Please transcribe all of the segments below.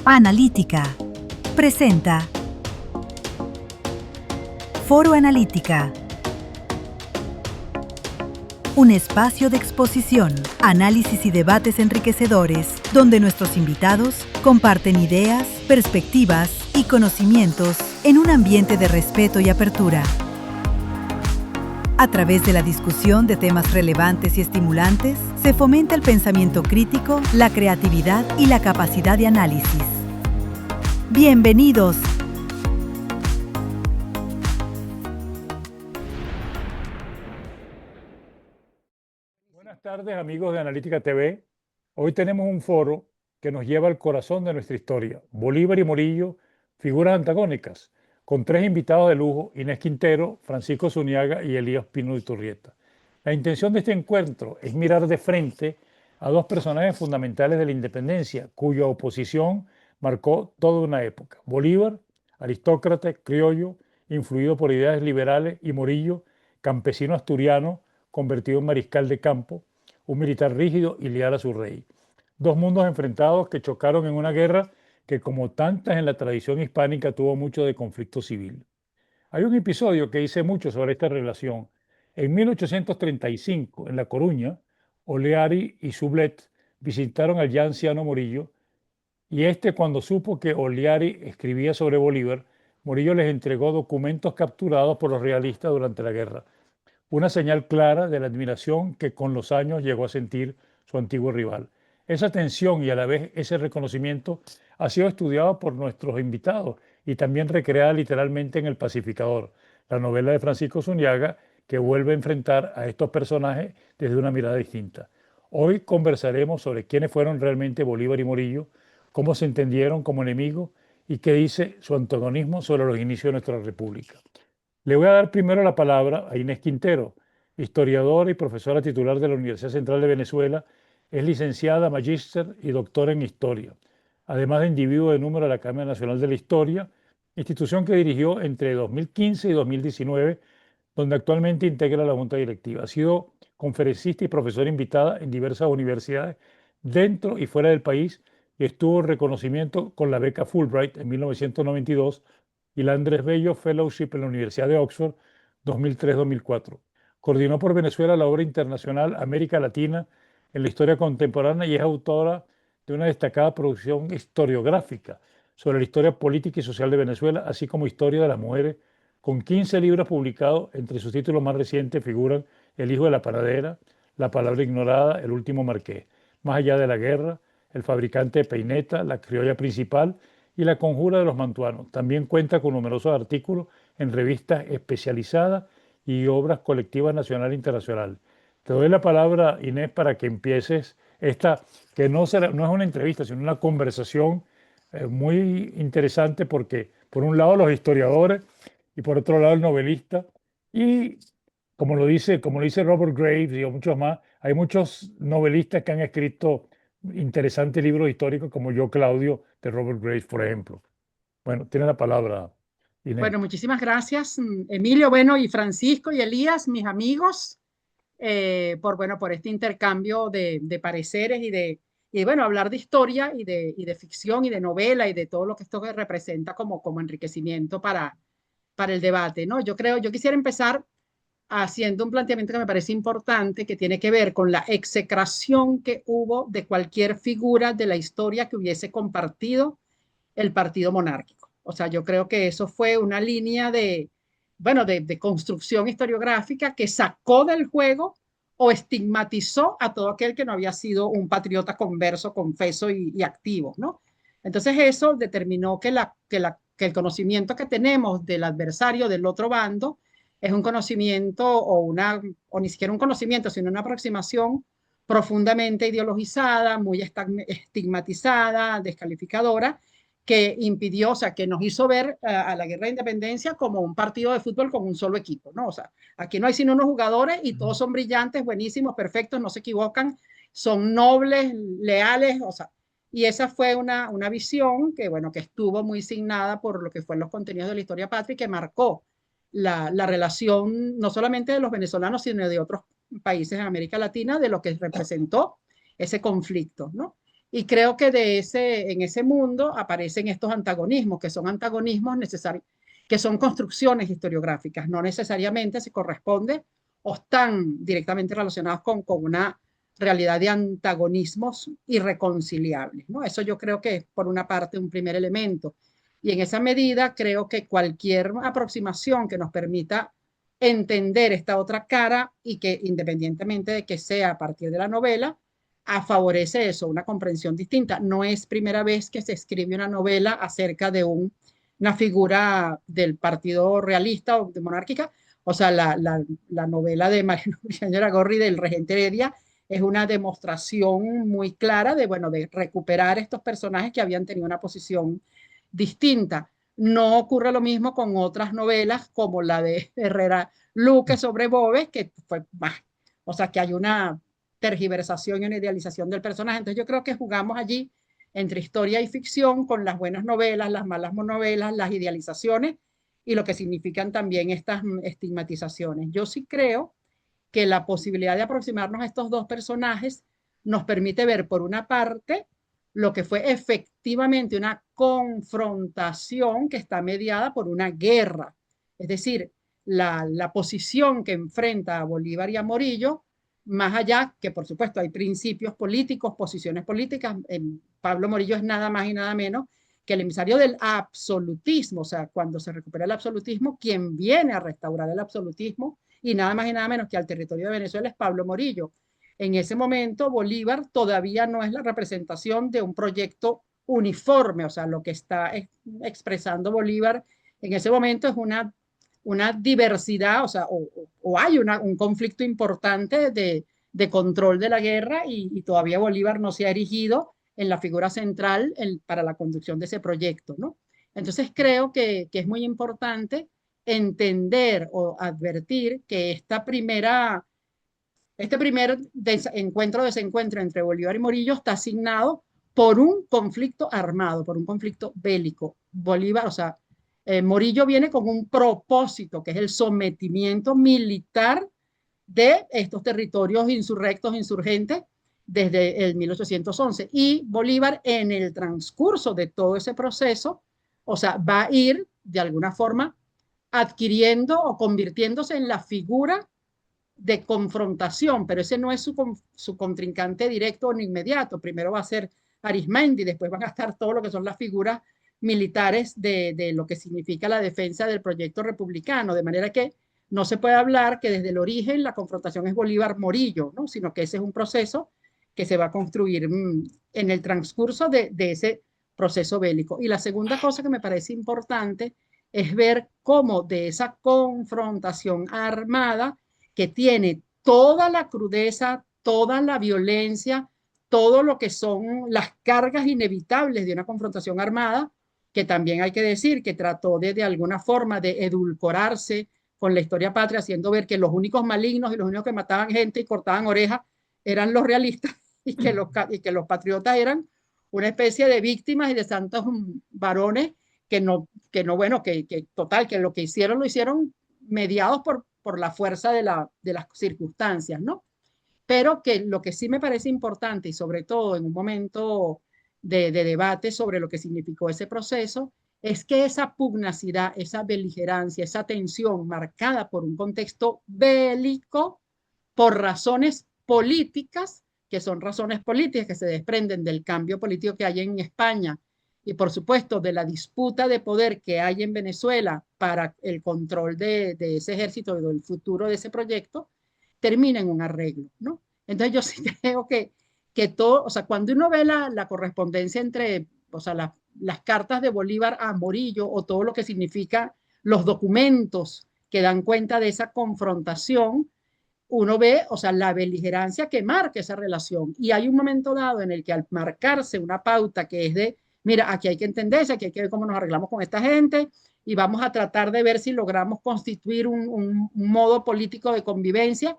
Analítica presenta Foro Analítica, un espacio de exposición, análisis y debates enriquecedores, donde nuestros invitados comparten ideas, perspectivas y conocimientos en un ambiente de respeto y apertura. A través de la discusión de temas relevantes y estimulantes, se fomenta el pensamiento crítico, la creatividad y la capacidad de análisis. ¡Bienvenidos! Buenas tardes, amigos de Analítica TV. Hoy tenemos un foro que nos lleva al corazón de nuestra historia. Bolívar y Morillo, figuras antagónicas, con tres invitados de lujo: Inés Quintero, Francisco Zuniaga y Elías Pino de Iturrieta. La intención de este encuentro es mirar de frente a dos personajes fundamentales de la independencia, cuya oposición marcó toda una época. Bolívar, aristócrata, criollo, influido por ideas liberales, y Morillo, campesino asturiano, convertido en mariscal de campo, un militar rígido y leal a su rey. Dos mundos enfrentados que chocaron en una guerra que, como tantas en la tradición hispánica, tuvo mucho de conflicto civil. Hay un episodio que dice mucho sobre esta relación. En 1835, en La Coruña, Oleari y Sublet visitaron al ya anciano Morillo, y cuando supo que Oleari escribía sobre Bolívar, Morillo les entregó documentos capturados por los realistas durante la guerra, una señal clara de la admiración que con los años llegó a sentir su antiguo rival. Esa tensión y a la vez ese reconocimiento ha sido estudiado por nuestros invitados y también recreada literalmente en El Pacificador, la novela de Francisco Zuniaga, que vuelve a enfrentar a estos personajes desde una mirada distinta. Hoy conversaremos sobre quiénes fueron realmente Bolívar y Morillo, cómo se entendieron como enemigos y qué dice su antagonismo sobre los inicios de nuestra república. Le voy a dar primero la palabra a Inés Quintero, historiadora y profesora titular de la Universidad Central de Venezuela. Es licenciada, magíster y doctora en historia, además de individuo de número de la Academia Nacional de la Historia, institución que dirigió entre 2015 y 2019, donde actualmente integra la Junta Directiva. Ha sido conferencista y profesora invitada en diversas universidades dentro y fuera del país, y estuvo en reconocimiento con la beca Fulbright en 1992 y la Andrés Bello Fellowship en la Universidad de Oxford 2003-2004. Coordinó por Venezuela la obra internacional América Latina en la historia contemporánea y es autora de una destacada producción historiográfica sobre la historia política y social de Venezuela, así como historia de las mujeres, con 15 libros publicados. Entre sus títulos más recientes figuran El hijo de la panadera, La palabra ignorada, El último marqués, Más allá de la guerra, El fabricante de peineta, La criolla principal y La conjura de los mantuanos. También cuenta con numerosos artículos en revistas especializadas y obras colectivas nacional e internacional. Te doy la palabra, Inés, para que empieces esta, que no es una entrevista, sino una conversación muy interesante, porque por un lado los historiadores y por otro lado el novelista, y como lo dice Robert Graves y muchos más, hay muchos novelistas que han escrito interesantes libros históricos, como Yo, Claudio, de Robert Graves, por ejemplo. Bueno, tiene la palabra, Inés. Bueno, muchísimas gracias, Emilio, bueno, y Francisco y Elías, mis amigos, por este intercambio de pareceres y bueno, hablar de historia y de ficción y de novela y de todo lo que esto representa como enriquecimiento para el debate, ¿no? Yo quisiera empezar haciendo un planteamiento que me parece importante, que tiene que ver con la execración que hubo de cualquier figura de la historia que hubiese compartido el partido monárquico. O sea, yo creo que eso fue una línea de construcción historiográfica que sacó del juego o estigmatizó a todo aquel que no había sido un patriota converso, confeso y activo, ¿no? Entonces eso determinó que el conocimiento que tenemos del adversario del otro bando es un conocimiento o ni siquiera un conocimiento, sino una aproximación profundamente ideologizada, muy estigmatizada, descalificadora, que impidió, o sea, que nos hizo ver a la guerra de independencia como un partido de fútbol con un solo equipo, ¿no? O sea, aquí no hay sino unos jugadores y todos son brillantes, buenísimos, perfectos, no se equivocan, son nobles, leales, o sea, y esa fue una visión que, bueno, que estuvo muy signada por lo que fueron los contenidos de la historia patria y que marcó la relación no solamente de los venezolanos, sino de otros países en América Latina, de lo que representó ese conflicto, ¿no? Y creo que en ese mundo aparecen estos antagonismos, que son antagonismos necesarios, que son construcciones historiográficas, no necesariamente se corresponde o están directamente relacionados con una realidad de antagonismos irreconciliables, ¿no? Eso yo creo que es, por una parte, un primer elemento. Y en esa medida creo que cualquier aproximación que nos permita entender esta otra cara y que independientemente de que sea a partir de la novela, favorece eso, una comprensión distinta. No es primera vez que se escribe una novela acerca de una figura del partido realista o de monárquica. O sea, la novela de Mariano Gorri del Regente Heredia es una demostración muy clara de, bueno, de recuperar estos personajes que habían tenido una posición distinta. No ocurre lo mismo con otras novelas como la de Herrera Luque sobre Boves, que fue más, o sea, que hay una tergiversación y una idealización del personaje. Entonces yo creo que jugamos allí entre historia y ficción con las buenas novelas, las malas novelas, las idealizaciones y lo que significan también estas estigmatizaciones. Yo sí creo que la posibilidad de aproximarnos a estos dos personajes nos permite ver, por una parte, lo que fue efectivamente una confrontación que está mediada por una guerra. Es decir, la posición que enfrenta a Bolívar y a Morillo, más allá que, por supuesto, hay principios políticos, posiciones políticas. Pablo Morillo es nada más y nada menos que el emisario del absolutismo. O sea, cuando se recupera el absolutismo, quien viene a restaurar el absolutismo y nada más y nada menos que al territorio de Venezuela es Pablo Morillo. En ese momento, Bolívar todavía no es la representación de un proyecto uniforme, o sea, lo que está expresando Bolívar en ese momento es una diversidad, o sea, o hay un conflicto importante de control de la guerra y todavía Bolívar no se ha erigido en la figura central para la conducción de ese proyecto, ¿no? Entonces creo que es muy importante entender o advertir que este primer desencuentro entre Bolívar y Morillo está asignado por un conflicto armado, por un conflicto bélico. Bolívar, o sea, Morillo viene con un propósito, que es el sometimiento militar de estos territorios insurrectos, insurgentes, desde el 1811. Y Bolívar, en el transcurso de todo ese proceso, o sea, va a ir de alguna forma adquiriendo o convirtiéndose en la figura de confrontación, pero ese no es su contrincante directo o inmediato. Primero va a ser Arismendi, después van a estar todo lo que son las figuras militares de lo que significa la defensa del proyecto republicano, de manera que no se puede hablar que desde el origen la confrontación es Bolívar-Morillo, ¿no? Sino que ese es un proceso que se va a construir en el transcurso de ese proceso bélico. Y la segunda cosa que me parece importante es ver cómo de esa confrontación armada que tiene toda la crudeza, toda la violencia, todo lo que son las cargas inevitables de una confrontación armada, que también hay que decir que trató de alguna forma de edulcorarse con la historia patria, haciendo ver que los únicos malignos y los únicos que mataban gente y cortaban orejas eran los realistas y que los patriotas eran una especie de víctimas y de santos varones que total, que lo que hicieron lo hicieron mediados por la fuerza de las circunstancias, ¿no? Pero que lo que sí me parece importante, y sobre todo en un momento de debate sobre lo que significó ese proceso, es que esa pugnacidad, esa beligerancia, esa tensión marcada por un contexto bélico, por razones políticas, que son razones políticas que se desprenden del cambio político que hay en España y por supuesto de la disputa de poder que hay en Venezuela para el control de ese ejército y del futuro de ese proyecto, termina en un arreglo, ¿no? Entonces yo sí creo que todo, o sea, cuando uno ve la correspondencia entre, o sea, las cartas de Bolívar a Morillo o todo lo que significa los documentos que dan cuenta de esa confrontación, uno ve, o sea, la beligerancia que marca esa relación. Y hay un momento dado en el que al marcarse una pauta que es de, mira, aquí hay que entenderse, aquí hay que ver cómo nos arreglamos con esta gente y vamos a tratar de ver si logramos constituir un modo político de convivencia,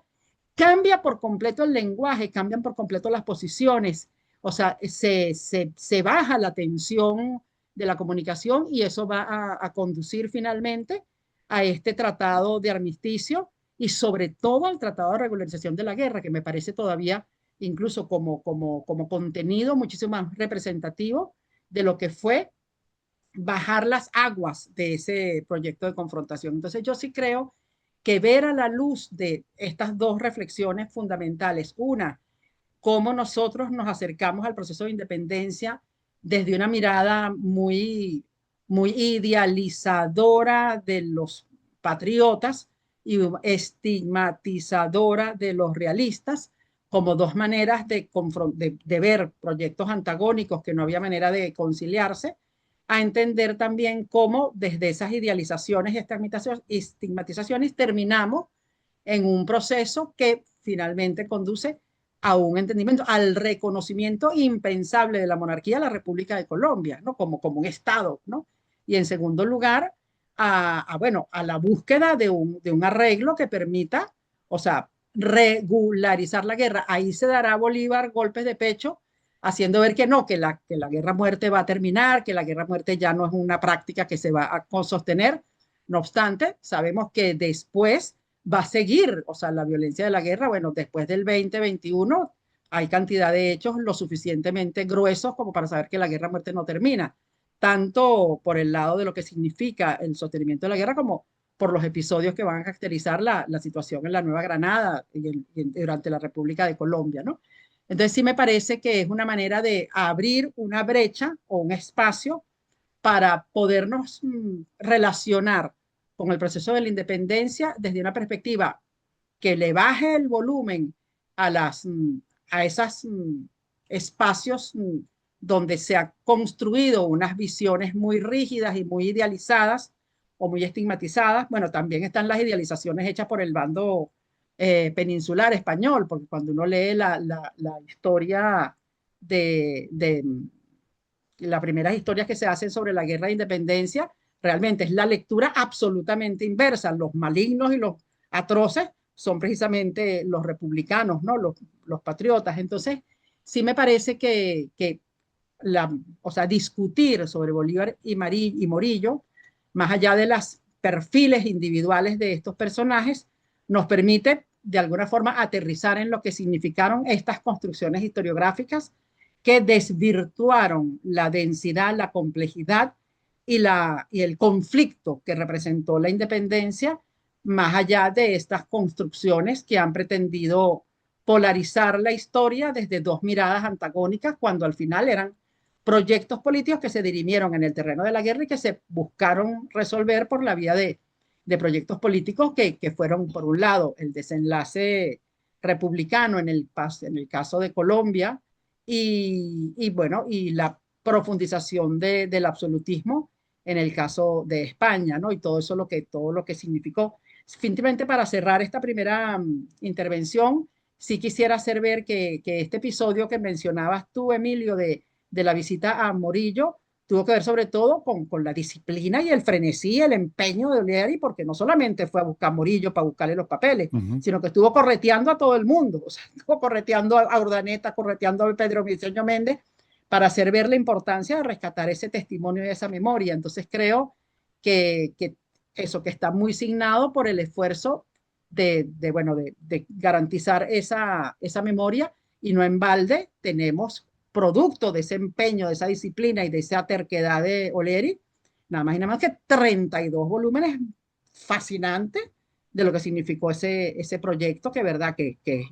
cambia por completo el lenguaje, cambian por completo las posiciones, o sea, se baja la tensión de la comunicación y eso va a conducir finalmente a este tratado de armisticio y sobre todo al tratado de regularización de la guerra, que me parece todavía incluso como contenido muchísimo más representativo de lo que fue bajar las aguas de ese proyecto de confrontación. Entonces yo sí creo que ver a la luz de estas dos reflexiones fundamentales, una, cómo nosotros nos acercamos al proceso de independencia desde una mirada muy idealizadora de los patriotas y estigmatizadora de los realistas, como dos maneras de ver proyectos antagónicos que no había manera de conciliarse, a entender también cómo desde esas idealizaciones y estigmatizaciones terminamos en un proceso que finalmente conduce a un entendimiento, al reconocimiento impensable de la monarquía, la República de Colombia, ¿no? Como un Estado, ¿no? Y en segundo lugar, bueno, a la búsqueda de un arreglo que permita, o sea, regularizar la guerra. Ahí se dará Bolívar golpes de pecho, haciendo ver que no, que la guerra a muerte va a terminar, que la guerra a muerte ya no es una práctica que se va a sostener. No obstante, sabemos que después va a seguir, o sea, la violencia de la guerra, bueno, después del 2021 hay cantidad de hechos lo suficientemente gruesos como para saber que la guerra a muerte no termina, tanto por el lado de lo que significa el sostenimiento de la guerra como por los episodios que van a caracterizar la situación en la Nueva Granada y durante la República de Colombia, ¿no? Entonces sí me parece que es una manera de abrir una brecha o un espacio para podernos relacionar con el proceso de la independencia desde una perspectiva que le baje el volumen a esos espacios donde se han construido unas visiones muy rígidas y muy idealizadas o muy estigmatizadas. Bueno, también están las idealizaciones hechas por el bando peninsular español, porque cuando uno lee la historia de las primeras historias que se hacen sobre la guerra de independencia, realmente es la lectura absolutamente inversa. Los malignos y los atroces son precisamente los republicanos, ¿no? Los patriotas. Entonces, sí me parece que o sea, discutir sobre Bolívar y Morillo, más allá de los perfiles individuales de estos personajes, nos permite de alguna forma aterrizar en lo que significaron estas construcciones historiográficas que desvirtuaron la densidad, la complejidad y el conflicto que representó la independencia, más allá de estas construcciones que han pretendido polarizar la historia desde dos miradas antagónicas, cuando al final eran proyectos políticos que se dirimieron en el terreno de la guerra y que se buscaron resolver por la vía de proyectos políticos que fueron, por un lado, el desenlace republicano en el caso de Colombia, bueno, y la profundización del absolutismo en el caso de España, ¿no? Y todo lo que significó. Finalmente, para cerrar esta primera intervención, sí quisiera hacer ver que este episodio que mencionabas tú, Emilio, de la visita a Morillo, tuvo que ver sobre todo con la disciplina y el frenesí, el empeño de Olieri, porque no solamente fue a buscar a Morillo para buscarle los papeles, sino que estuvo correteando a todo el mundo, o sea, estuvo correteando a Urdaneta, correteando a Pedro Briceño Méndez, para hacer ver la importancia de rescatar ese testimonio y esa memoria. Entonces creo que eso que está muy signado por el esfuerzo bueno, de garantizar esa memoria, y no en balde tenemos producto de ese empeño, de esa disciplina y de esa terquedad de Oleri, nada más y nada más que 32 volúmenes fascinantes de lo que significó ese proyecto, que verdad que es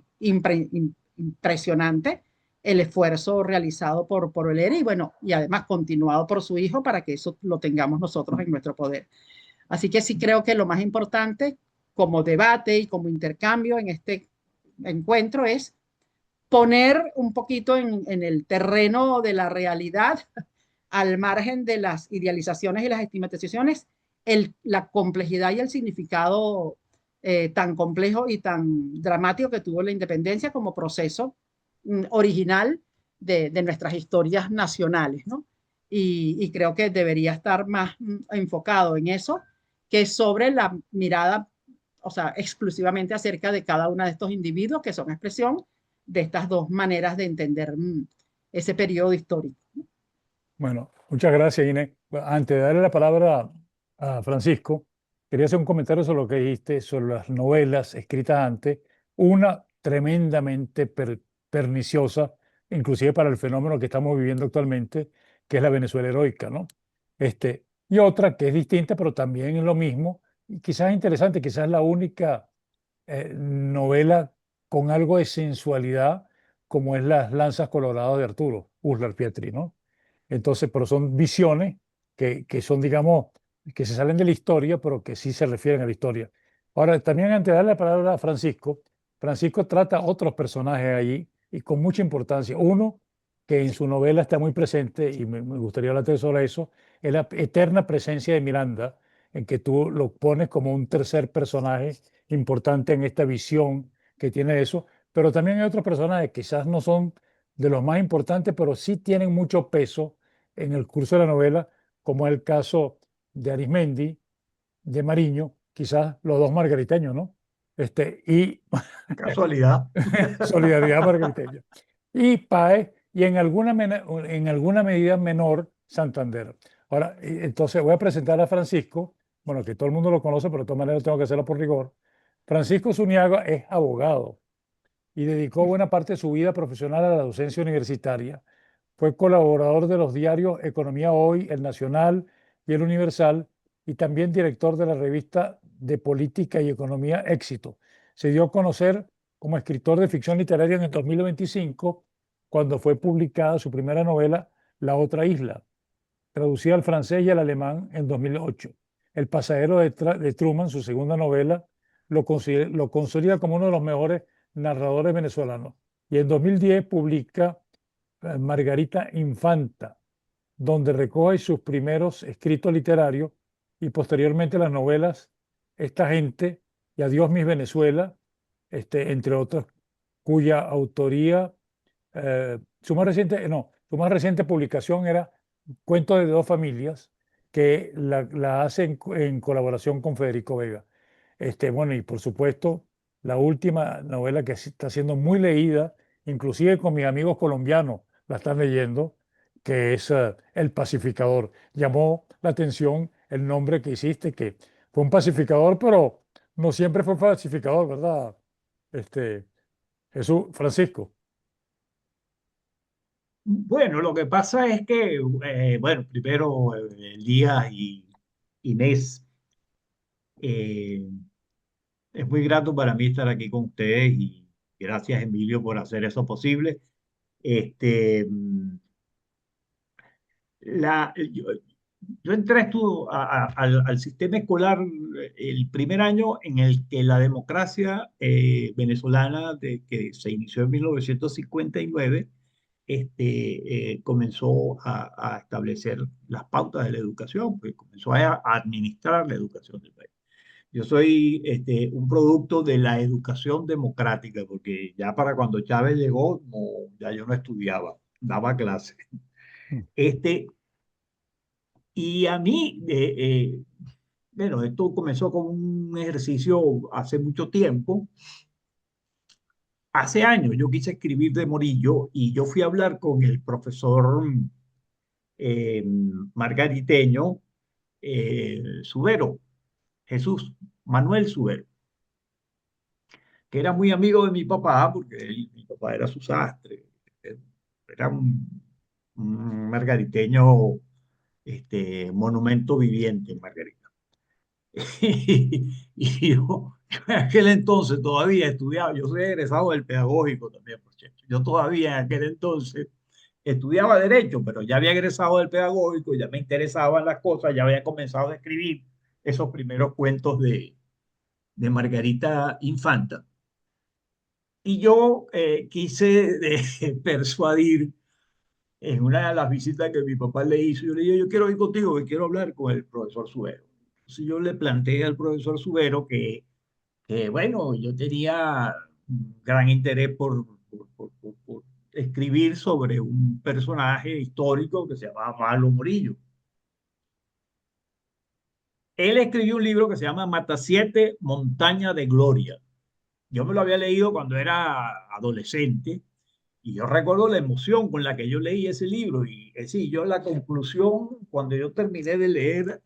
impresionante el esfuerzo realizado por Oleri y bueno, y además continuado por su hijo para que eso lo tengamos nosotros en nuestro poder. Así que sí creo que lo más importante como debate y como intercambio en este encuentro es poner un poquito en el terreno de la realidad, al margen de las idealizaciones y las estigmatizaciones, la complejidad y el significado tan complejo y tan dramático que tuvo la independencia como proceso original de nuestras historias nacionales, ¿no? Y creo que debería estar más enfocado en eso que sobre la mirada, o sea, exclusivamente acerca de cada uno de estos individuos que son expresión de estas dos maneras de entender ese periodo histórico. Bueno, muchas gracias, Inés. Antes de darle la palabra a Francisco, quería hacer un comentario sobre lo que dijiste sobre las novelas escritas antes. Una tremendamente perniciosa, inclusive para el fenómeno que estamos viviendo actualmente, que es la Venezuela heroica, ¿no? Y otra que es distinta, pero también es lo mismo, y quizás interesante, quizás la única novela con algo de sensualidad, como es Las Lanzas Coloradas de Arturo, Uslar Pietri, ¿no? Entonces, pero son visiones que son, digamos, que se salen de la historia, pero que sí se refieren a la historia. Ahora, también antes de darle la palabra a Francisco, Francisco trata a otros personajes allí y con mucha importancia. Uno que en su novela está muy presente, y me gustaría hablarte sobre eso, es la eterna presencia de Miranda, en que tú lo pones como un tercer personaje importante en esta visión que tiene de eso, pero también hay otros personajes que quizás no son de los más importantes, pero sí tienen mucho peso en el curso de la novela, como es el caso de Arismendi, de Mariño, quizás los dos margariteños, ¿no? Y Casualidad. Solidaridad Margariteña. Y PAE, y en alguna medida menor, Santander. Ahora, entonces voy a presentar a Francisco, bueno, que todo el mundo lo conoce, pero de todas maneras tengo que hacerlo por rigor. Francisco Zuniaga es abogado y dedicó buena parte de su vida profesional a la docencia universitaria. Fue colaborador de los diarios Economía Hoy, El Nacional y El Universal, y también director de la revista de Política y Economía Éxito. Se dio a conocer como escritor de ficción literaria en el 2025, cuando fue publicada su primera novela, La Otra Isla, traducida al francés y al alemán en 2008. El pasadero de Truman, su segunda novela, lo consolida como uno de los mejores narradores venezolanos. Y en 2010 publica Margarita Infanta, donde recoge sus primeros escritos literarios y posteriormente las novelas Esta gente y Adiós mis Venezuela, entre otros, cuya autoría, su más reciente publicación era Cuentos de dos familias, que la hace en colaboración con Federico Vega. Bueno, y por supuesto, la última novela que está siendo muy leída, inclusive con mis amigos colombianos la están leyendo, que es El Pacificador. Llamó la atención el nombre que hiciste, que fue un pacificador, pero no siempre fue pacificador, ¿verdad? Jesús Francisco. Bueno, lo que pasa es que, bueno, primero Elías y Inés, eh, es muy grato para mí estar aquí con ustedes y gracias, Emilio, por hacer eso posible. Este, mm, yo entré al sistema escolar el primer año en el que la democracia venezolana, que se inició en 1959, comenzó a establecer las pautas de la educación, pues comenzó a administrar la educación del país. Yo soy un producto de la educación democrática, porque ya para cuando Chávez llegó, ya yo no estudiaba, daba clases. Mm. Y a mí, bueno, esto comenzó como un ejercicio hace mucho tiempo. Hace años yo quise escribir de Morillo y yo fui a hablar con el profesor eh, margariteño Subero, Jesús Manuel Subero, que era muy amigo de mi papá, porque mi papá era su sastre, era un margariteño, monumento viviente en Margarita. Yo en aquel entonces todavía estudiaba, yo soy egresado del pedagógico también, por cierto. Yo todavía en aquel entonces estudiaba Derecho, pero ya había egresado del pedagógico, ya me interesaban las cosas, ya había comenzado a escribir esos primeros cuentos de Margarita Infanta. Y yo quise persuadir en una de las visitas que mi papá le hizo, yo le dije, yo quiero ir contigo, que quiero hablar con el profesor Subero. Entonces yo le planteé al profesor Subero que, bueno, yo tenía un gran interés por escribir sobre un personaje histórico que se llamaba Malo Morillo. Él escribió un libro que se llama Matasiete, Montaña de Gloria. Yo me lo había leído cuando era adolescente y yo recuerdo la emoción con la que yo leí ese libro. Y sí, yo la conclusión, cuando yo terminé de leer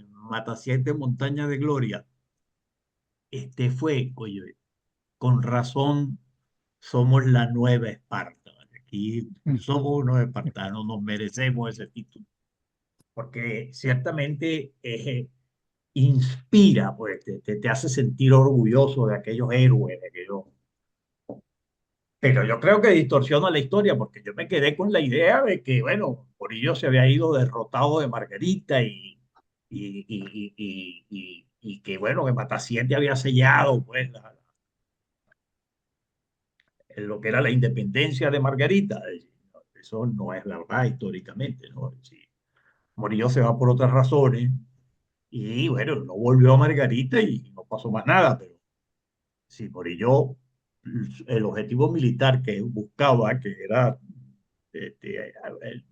Matasiete, Montaña de Gloria, fue, oye, con razón somos la nueva Esparta. ¿Vale? Aquí somos unos espartanos, nos merecemos ese título, porque ciertamente inspira, pues te hace sentir orgulloso de aquellos héroes, de aquellos... Pero yo creo que distorsiona la historia, porque yo me quedé con la idea de que, bueno, Morillo se había ido derrotado de Margarita y que, bueno, que Mataciente había sellado, pues, lo que era la independencia de Margarita. Eso no es verdad históricamente, ¿no? Sí, Morillo se va por otras razones y, bueno, no volvió a Margarita y no pasó más nada, pero sí, Morillo, el objetivo militar que buscaba, que era,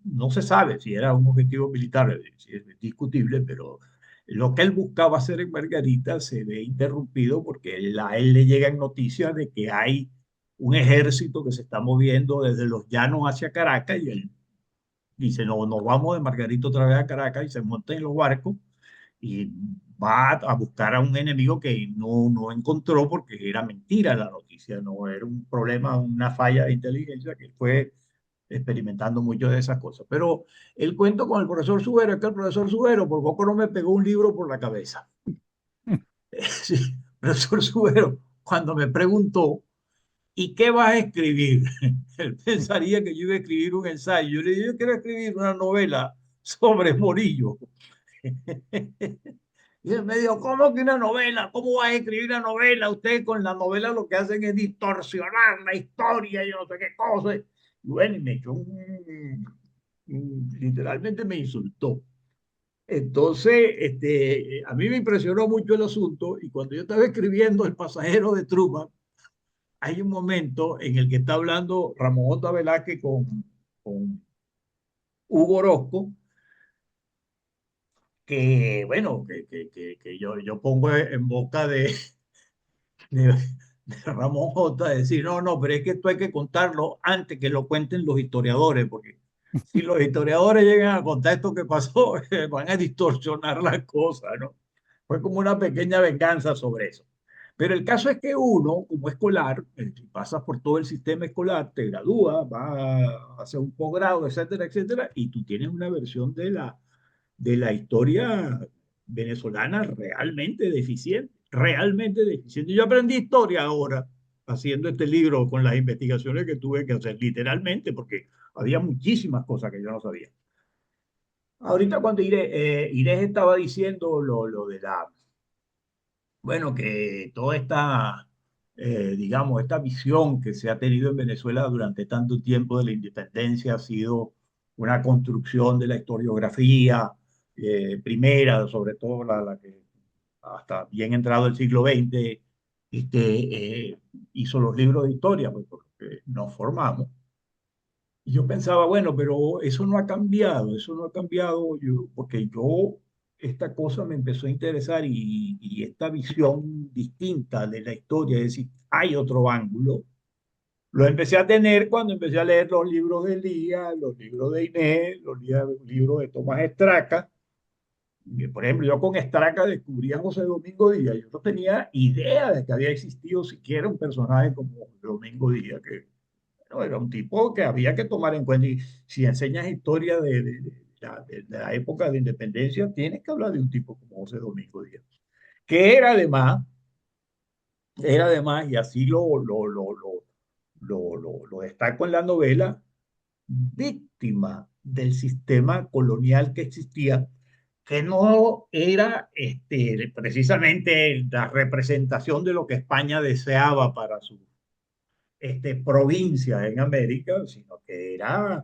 no se sabe si era un objetivo militar, si es discutible, pero lo que él buscaba hacer en Margarita se ve interrumpido porque a él le llegan noticias de que hay un ejército que se está moviendo desde los llanos hacia Caracas y él dice, no, nos vamos de Margarita otra vez a Caracas y se monta en los barcos y va a buscar a un enemigo que no encontró porque era mentira la noticia, no era un problema, una falla de inteligencia que fue experimentando mucho de esas cosas. Pero el cuento con el profesor Subero es que el profesor Subero por poco no me pegó un libro por la cabeza. Sí, el profesor Subero, cuando me preguntó, ¿y qué vas a escribir? Él pensaría que yo iba a escribir un ensayo. Yo le dije, yo quiero escribir una novela sobre Morillo. Y él me dijo, ¿cómo que una novela? ¿Cómo vas a escribir una novela? Ustedes con la novela lo que hacen es distorsionar la historia y yo no sé qué cosa. Y bueno, y me echó literalmente me insultó. Entonces, a mí me impresionó mucho el asunto y cuando yo estaba escribiendo El pasajero de Truman, hay un momento en el que está hablando Ramón J. Velázquez con Hugo Orozco, que bueno, que yo pongo en boca de, de Ramón J. decir, no, no, pero es que esto hay que contarlo antes que lo cuenten los historiadores, porque si los historiadores llegan a contar esto que pasó, van a distorsionar las cosas, ¿no? Fue como una pequeña venganza sobre eso. Pero el caso es que uno, como escolar, si pasas por todo el sistema escolar, te gradúas, vas a hacer un posgrado, etcétera, etcétera, y tú tienes una versión de la historia venezolana realmente deficiente, realmente deficiente. Yo aprendí historia ahora haciendo este libro con las investigaciones que tuve que hacer, literalmente, porque había muchísimas cosas que yo no sabía. Ahorita cuando Irés estaba diciendo lo de la, bueno, que toda esta, digamos, esta visión que se ha tenido en Venezuela durante tanto tiempo de la independencia ha sido una construcción de la historiografía primera, sobre todo la que hasta bien entrado el siglo XX hizo los libros de historia, pues porque nos formamos. Y yo pensaba, bueno, pero eso no ha cambiado, porque yo, esta cosa me empezó a interesar y esta visión distinta de la historia, es decir, hay otro ángulo, lo empecé a tener cuando empecé a leer los libros de Elías, los libros de Inés, los libros de Tomás Estraca. Por ejemplo, yo con Estraca descubrí a José Domingo Díaz. Yo no tenía idea de que había existido siquiera un personaje como José Domingo Díaz, que no, era un tipo que había que tomar en cuenta. Y si enseñas historia de la época de independencia, tienes que hablar de un tipo como José Domingo Díaz, que era además, y así lo destaco en la novela, víctima del sistema colonial que existía, que no era precisamente la representación de lo que España deseaba para su provincia en América, sino que era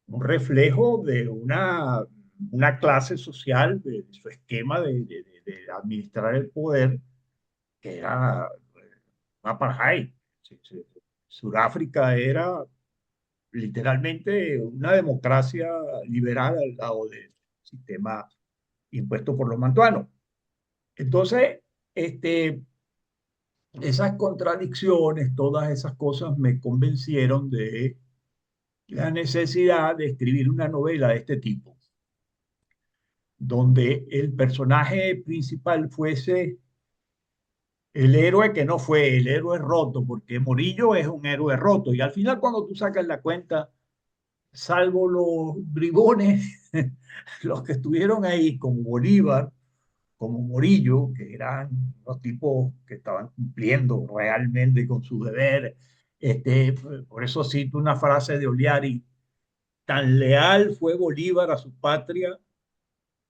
un reflejo de una clase social, de su esquema de administrar el poder, que era un apartheid. Sudáfrica era literalmente una democracia liberal al lado del sistema impuesto por los mantuanos. Entonces, esas contradicciones, todas esas cosas me convencieron de la necesidad de escribir una novela de este tipo, donde el personaje principal fuese el héroe que no fue, el héroe roto, porque Morillo es un héroe roto. Y al final, cuando tú sacas la cuenta, salvo los bribones, los que estuvieron ahí, como Bolívar, como Morillo, que eran los tipos que estaban cumpliendo realmente con su deber. Por eso cito una frase de Oliari: tan leal fue Bolívar a su patria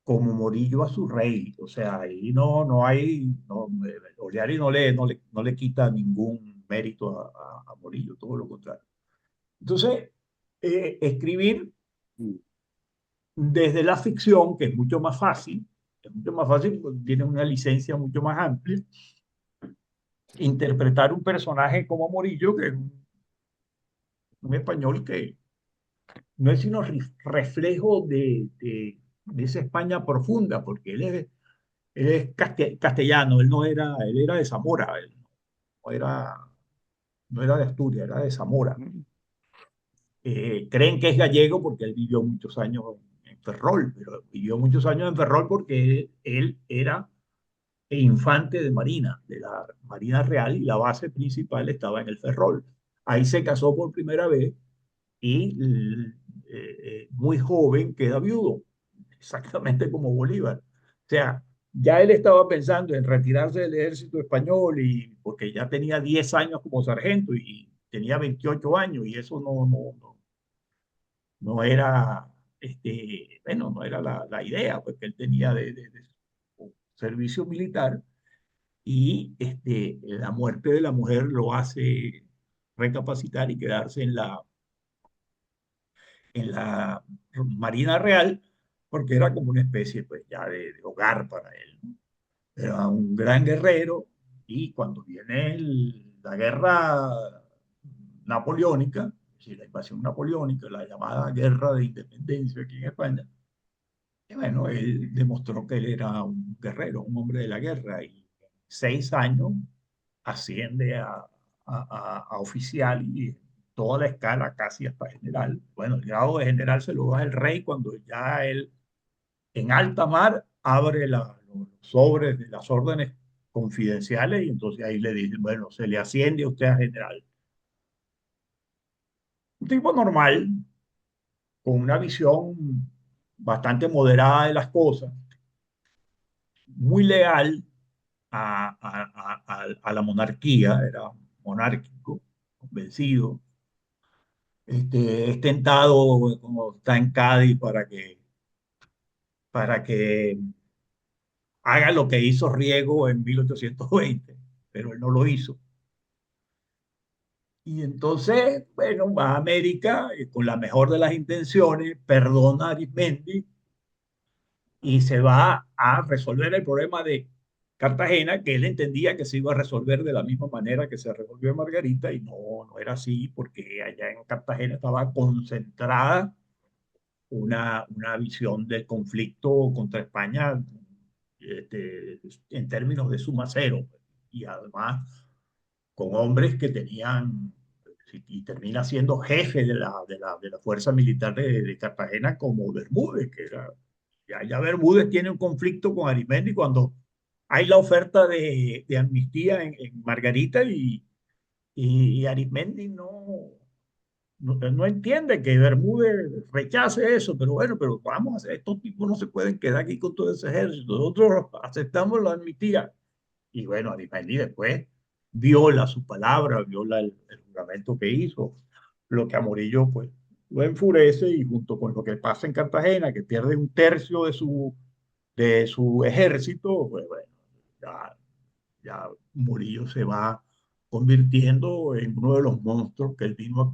como Morillo a su rey. O sea, ahí no hay, no, Oliari no le quita ningún mérito a Morillo, todo lo contrario. Entonces, escribir desde la ficción, que es mucho más fácil porque tiene una licencia mucho más amplia, interpretar un personaje como Morillo, que es un español que no es sino reflejo de esa España profunda, porque él es castellano, él era de Zamora, él no era, no era de Asturias, era de Zamora. Creen que es gallego porque él vivió muchos años en Ferrol, pero vivió muchos años en Ferrol porque él era infante de Marina, de la Marina Real, y la base principal estaba en el Ferrol. Ahí se casó por primera vez y muy joven queda viudo, exactamente como Bolívar. O sea, ya él estaba pensando en retirarse del ejército español y porque ya tenía 10 años como sargento y tenía 28 años y eso no era, bueno, no era la idea pues, que él tenía de su servicio militar. Y la muerte de la mujer lo hace recapacitar y quedarse en la Marina Real, porque era como una especie pues ya de hogar para él, ¿no? Era un gran guerrero y cuando viene la guerra napoleónica, es decir, la invasión napoleónica, la llamada guerra de independencia aquí en España, y bueno, él demostró que él era un guerrero, un hombre de la guerra, y en 6 años asciende a oficial y toda la escala casi hasta general. Bueno, el grado de general se lo da el rey cuando ya él en alta mar abre los sobres de las órdenes confidenciales y entonces ahí le dicen, bueno, se le asciende a usted a general. Un tipo normal, con una visión bastante moderada de las cosas, muy leal a la monarquía, era monárquico, convencido. Es tentado, como está en Cádiz, para que haga lo que hizo Riego en 1820, pero él no lo hizo. Y entonces, bueno, va a América con la mejor de las intenciones, perdona a Arismendi y se va a resolver el problema de Cartagena, que él entendía que se iba a resolver de la misma manera que se resolvió en Margarita, y no era así, porque allá en Cartagena estaba concentrada una visión del conflicto contra España en términos de suma cero, y además con hombres que tenían, y termina siendo jefe de la fuerza militar de Cartagena como Bermúdez, que era, ya Bermúdez tiene un conflicto con Arismendi cuando hay la oferta de amnistía en Margarita y Arismendi no entiende que Bermúdez rechace eso, pero bueno, pero vamos a hacer, estos tipos no se pueden quedar aquí con todo ese ejército, nosotros aceptamos la amnistía. Y bueno, Arismendi después viola su palabra, viola el juramento que hizo, lo que a Morillo pues lo enfurece y junto con lo que pasa en Cartagena, que pierde un tercio de su ejército, pues bueno, ya, ya Morillo se va convirtiendo en uno de los monstruos que él vino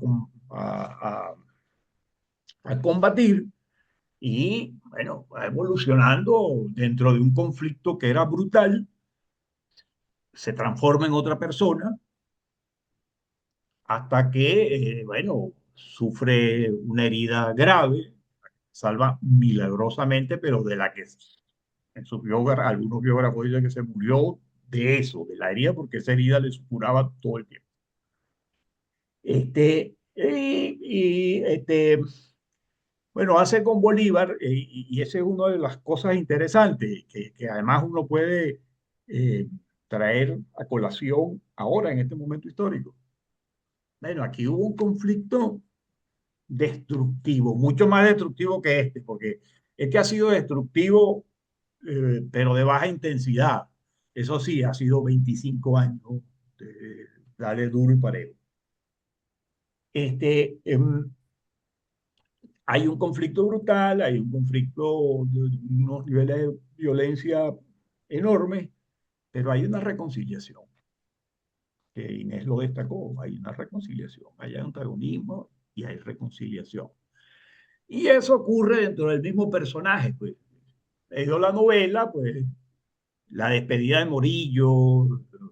a combatir y bueno, va evolucionando dentro de un conflicto que era brutal, se transforma en otra persona hasta que, bueno, sufre una herida grave, salva milagrosamente, pero de la que en sus biógrafos, algunos biógrafos dicen que se murió de eso, de la herida, porque esa herida le supuraba todo el tiempo. Bueno, hace con Bolívar, y esa es una de las cosas interesantes, que además uno puede traer a colación ahora en este momento histórico. Bueno, aquí hubo un conflicto destructivo, mucho más destructivo que este, porque este ha sido destructivo, pero de baja intensidad. Eso sí, ha sido 25 años de darle duro y parejo. Este, hay un conflicto brutal, hay un conflicto de unos niveles de violencia enormes, pero hay una reconciliación, que Inés lo destacó, hay una reconciliación, hay antagonismo y hay reconciliación. Y eso ocurre dentro del mismo personaje, pues. Leyó la novela, pues, la despedida de Morillo,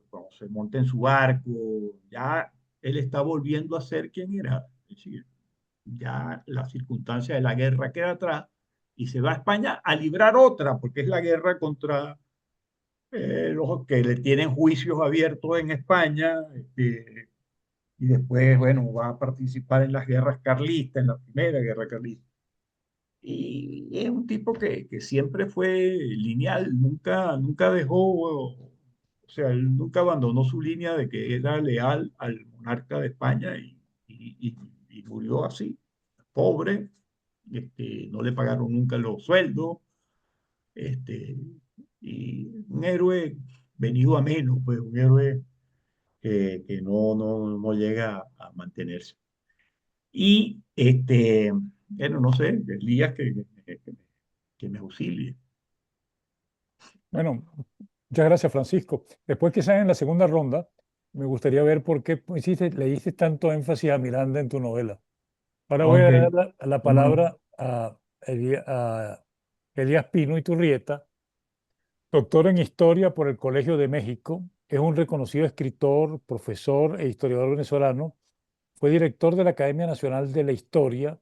cuando se monta en su barco, ya él está volviendo a ser quien era. Es decir, ya la circunstancia de la guerra queda atrás y se va a España a librar otra, porque es la guerra contra los que le tienen juicios abiertos en España, y después, bueno, va a participar en las guerras carlistas, en la primera guerra carlista. Y es un tipo que siempre fue lineal, nunca dejó, o sea, él nunca abandonó su línea de que era leal al monarca de España y murió así, pobre, no le pagaron nunca los sueldos, este, y un héroe venido a menos, pues un héroe que no llega a mantenerse. Y bueno, no sé, Elías que me auxilie. Bueno, muchas gracias, Francisco. Después que sea en la segunda ronda, me gustaría ver por qué le diste tanto énfasis a Miranda en tu novela. Ahora voy a Ok, dar la cómo no. palabra a Elías Pino Iturrieta, doctor en Historia por el Colegio de México. Es un reconocido escritor, profesor e historiador venezolano. Fue director de la Academia Nacional de la Historia,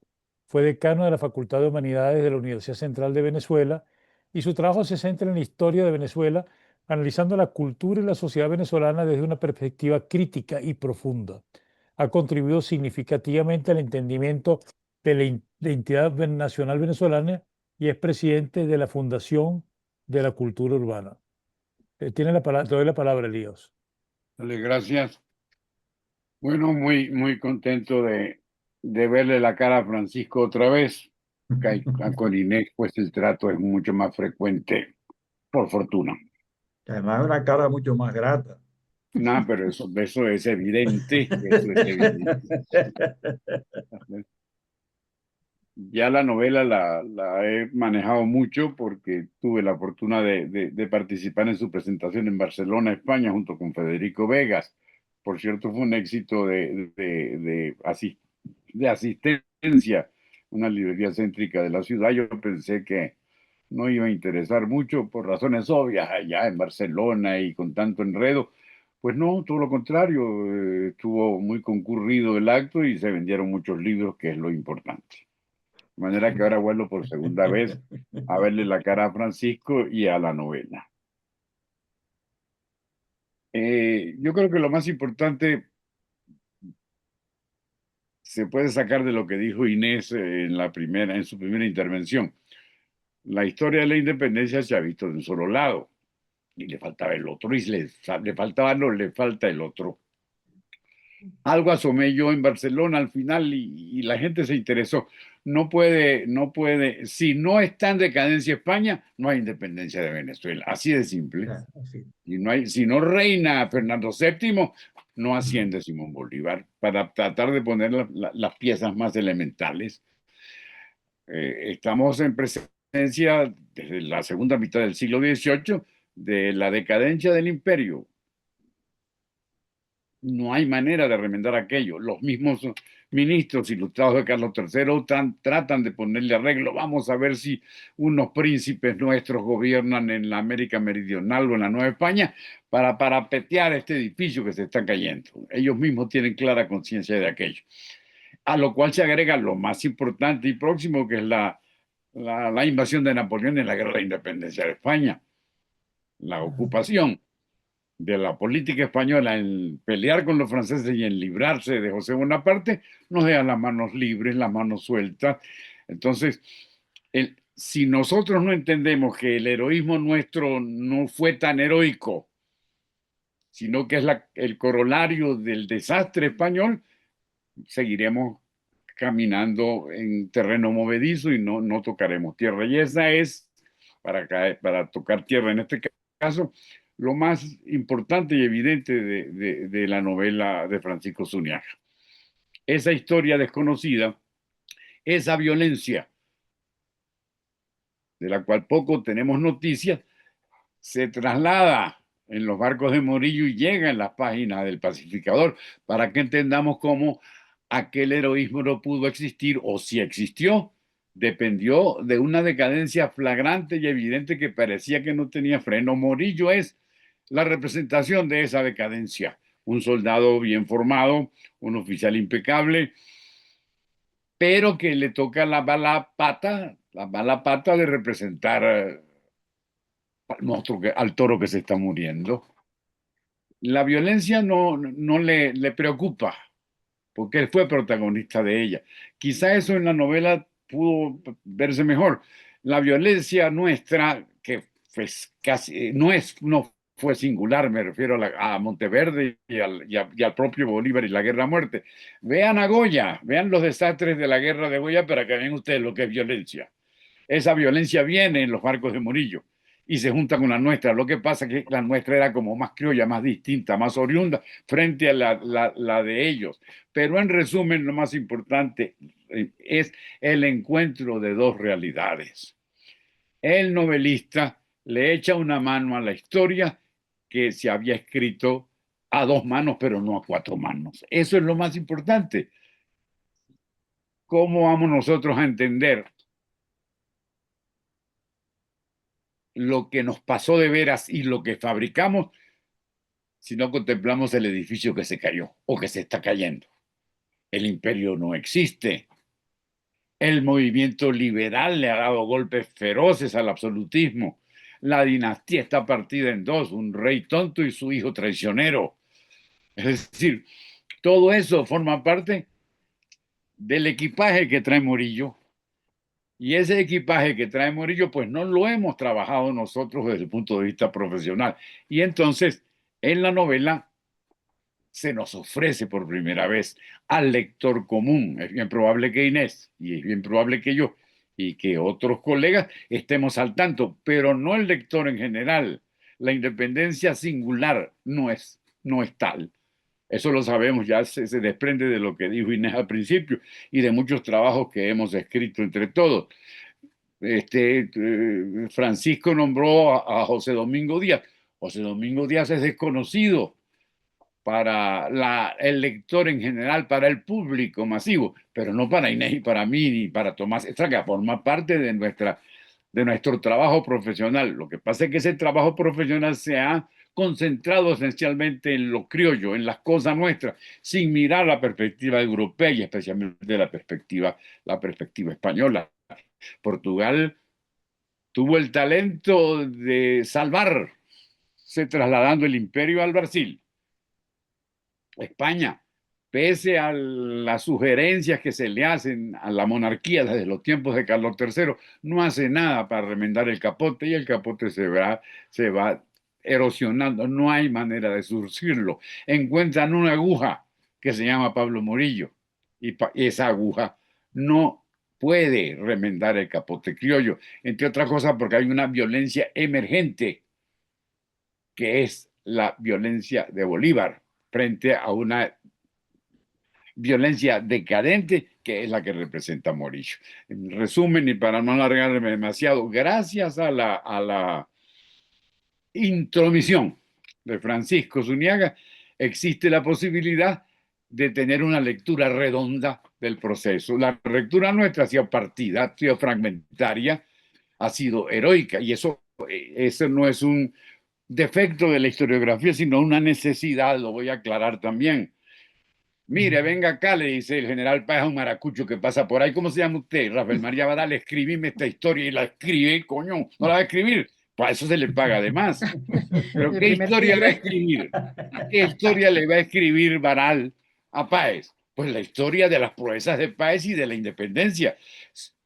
fue decano de la Facultad de Humanidades de la Universidad Central de Venezuela y su trabajo se centra en la historia de Venezuela, analizando la cultura y la sociedad venezolana desde una perspectiva crítica y profunda. Ha contribuido significativamente al entendimiento de la identidad nacional venezolana y es presidente de la Fundación de la Cultura Urbana. Te doy la palabra, Elías. Dale, gracias. Bueno, muy contento de verle la cara a Francisco otra vez. Con Inés, pues el trato es mucho más frecuente, por fortuna. Además, una cara mucho más grata. No, pero eso es evidente, eso es evidente. Ya la novela la he manejado mucho porque tuve la fortuna de participar en su presentación en Barcelona, España, junto con Federico Vegas. Por cierto, fue un éxito de asistencia, una librería céntrica de la ciudad. Yo pensé que no iba a interesar mucho por razones obvias allá en Barcelona y con tanto enredo. Pues no, todo lo contrario, estuvo muy concurrido el acto y se vendieron muchos libros, que es lo importante. De manera que ahora vuelvo por segunda vez a verle la cara a Francisco y a la novela. Yo creo que lo más importante se puede sacar de lo que dijo Inés en su primera intervención. La historia de la independencia se ha visto de un solo lado y le faltaba el otro, y le faltaba, no, le falta el otro. Algo asomé yo en Barcelona al final y la gente se interesó. No puede, si no está en decadencia España, no hay independencia de Venezuela. Así de simple. Así. Si no reina Fernando VII, no asciende Simón Bolívar, para tratar de poner las piezas más elementales. Estamos en presencia desde la segunda mitad del siglo XVIII de la decadencia del imperio. No hay manera de remendar aquello. Los mismos ministros ilustrados de Carlos III tratan de ponerle arreglo. Vamos a ver si unos príncipes nuestros gobiernan en la América Meridional o en la Nueva España para parapetear este edificio que se está cayendo. Ellos mismos tienen clara conciencia de aquello. A lo cual se agrega lo más importante y próximo, que es la invasión de Napoleón en la Guerra de Independencia de España, la ocupación de la política española en pelear con los franceses y en librarse de José Bonaparte, nos deja las manos libres, las manos sueltas. Entonces, si nosotros no entendemos que el heroísmo nuestro no fue tan heroico sino que es el corolario del desastre español, seguiremos caminando en terreno movedizo y no tocaremos tierra. Y esa es, para tocar tierra en este caso, lo más importante y evidente de la novela de Francisco Zuñaga. Esa historia desconocida, esa violencia de la cual poco tenemos noticias, se traslada en los barcos de Morillo y llega en las páginas del Pacificador para que entendamos cómo aquel heroísmo no pudo existir, o si existió, dependió de una decadencia flagrante y evidente que parecía que no tenía freno. Morillo es la representación de esa decadencia. Un soldado bien formado, un oficial impecable, pero que le toca la mala pata de representar al monstruo, al toro que se está muriendo. La violencia no le preocupa, porque él fue protagonista de ella. Quizá eso en la novela pudo verse mejor. La violencia nuestra, que pues casi no fue singular, me refiero a Monteverde y al propio Bolívar y la guerra a muerte. Vean a Goya, vean los desastres de la guerra de Goya para que vean ustedes lo que es violencia. Esa violencia viene en los barcos de Morillo y se junta con la nuestra. Lo que pasa es que la nuestra era como más criolla, más distinta, más oriunda frente a la de ellos. Pero en resumen, lo más importante es el encuentro de dos realidades. El novelista le echa una mano a la historia que se había escrito a dos manos, pero no a cuatro manos. Eso es lo más importante. ¿Cómo vamos nosotros a entender lo que nos pasó de veras y lo que fabricamos si no contemplamos el edificio que se cayó o que se está cayendo? El imperio no existe. El movimiento liberal le ha dado golpes feroces al absolutismo. La dinastía está partida en dos, un rey tonto y su hijo traicionero. Es decir, todo eso forma parte del equipaje que trae Morillo. Y ese equipaje que trae Morillo, pues no lo hemos trabajado nosotros desde el punto de vista profesional. Y entonces, en la novela, se nos ofrece por primera vez al lector común. Es bien probable que Inés, y es bien probable que yo, y que otros colegas estemos al tanto, pero no el lector en general. La independencia singular no es tal. Eso lo sabemos, ya se desprende de lo que dijo Inés al principio y de muchos trabajos que hemos escrito entre todos. Francisco nombró a José Domingo Díaz. José Domingo Díaz es desconocido para el lector en general, para el público masivo, pero no para Inés y para mí ni para Tomás Estraga, forma parte de nuestro trabajo profesional. Lo que pasa es que ese trabajo profesional se ha concentrado esencialmente en lo criollo, en las cosas nuestras, sin mirar la perspectiva europea y especialmente la perspectiva española. Portugal tuvo el talento de salvarse trasladando el imperio al Brasil. España, pese a las sugerencias que se le hacen a la monarquía desde los tiempos de Carlos III, no hace nada para remendar el capote y el capote se va erosionando, no hay manera de surcirlo. Encuentran una aguja que se llama Pablo Morillo y esa aguja no puede remendar el capote criollo, entre otras cosas porque hay una violencia emergente que es la violencia de Bolívar frente a una violencia decadente que es la que representa Morillo. En resumen, y para no alargarme demasiado, gracias a la intromisión de Francisco Zuñaga, existe la posibilidad de tener una lectura redonda del proceso. La lectura nuestra ha sido partida, ha sido fragmentaria, ha sido heroica, y eso no es un defecto de la historiografía, sino una necesidad, lo voy a aclarar también. Mire, venga acá, le dice el general Páez a un maracucho que pasa por ahí. ¿Cómo se llama usted? Rafael María Badal, escribime esta historia. Y la escribe, coño, no la va a escribir. Para eso se le paga además. Pero ¿qué historia le va a escribir? ¿Qué historia le va a escribir Badal a Páez? Pues la historia de las proezas de Páez y de la independencia.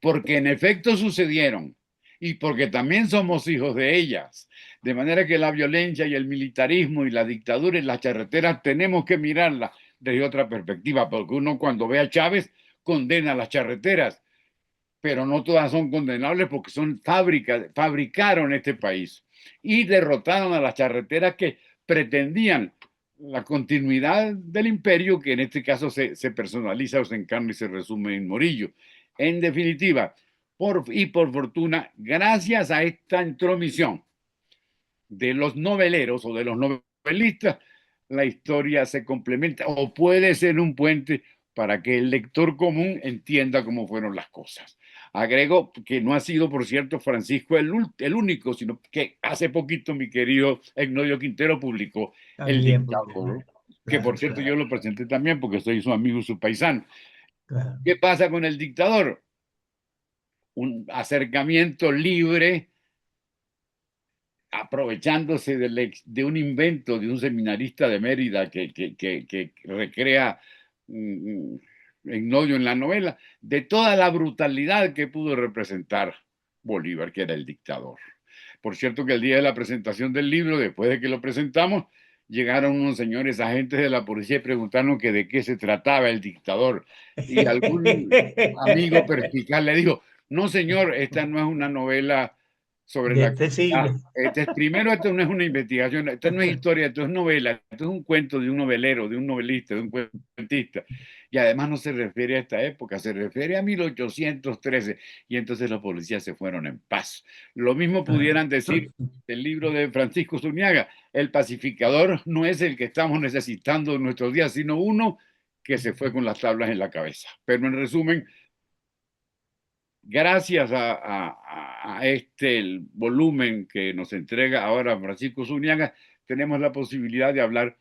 Porque en efecto sucedieron. y porque también somos hijos de ellas. De manera que la violencia y el militarismo y la dictadura y las charreteras tenemos que mirarla desde otra perspectiva, porque uno cuando ve a Chávez condena las charreteras, pero no todas son condenables porque son fabricaron este país y derrotaron a las charreteras que pretendían la continuidad del imperio, que en este caso se personaliza o se encarna y se resume en Morillo. En definitiva, por fortuna, gracias a esta intromisión de los noveleros o de los novelistas, la historia se complementa o puede ser un puente para que el lector común entienda cómo fueron las cosas. Agrego que no ha sido, por cierto, Francisco el único, sino que hace poquito mi querido Egnodio Quintero publicó El Dictador, que por cierto yo lo presenté también porque soy su amigo, su paisano. Claro. ¿Qué pasa con El Dictador? Un acercamiento libre, aprovechándose de un invento de un seminarista de Mérida que recrea Egnodio en la novela, de toda la brutalidad que pudo representar Bolívar, que era el dictador. Por cierto que el día de la presentación del libro, después de que lo presentamos, llegaron unos señores agentes de la policía y preguntaron que de qué se trataba El Dictador. Y algún amigo perspicaz le dijo, no señor, esta no es una novela sobre la siglo. Primero, esto no es una investigación, esto no es historia, esto es novela, esto es un cuento de un novelero, de un novelista, de un cuentista. Y además no se refiere a esta época, se refiere a 1813. Y entonces los policías se fueron en paz. Lo mismo pudieran decir del libro de Francisco Zuniaga, El pacificador no es el que estamos necesitando en nuestros días, sino uno que se fue con las tablas en la cabeza. Pero en resumen, gracias a el volumen que nos entrega ahora Francisco Zuniaga, tenemos la posibilidad de hablar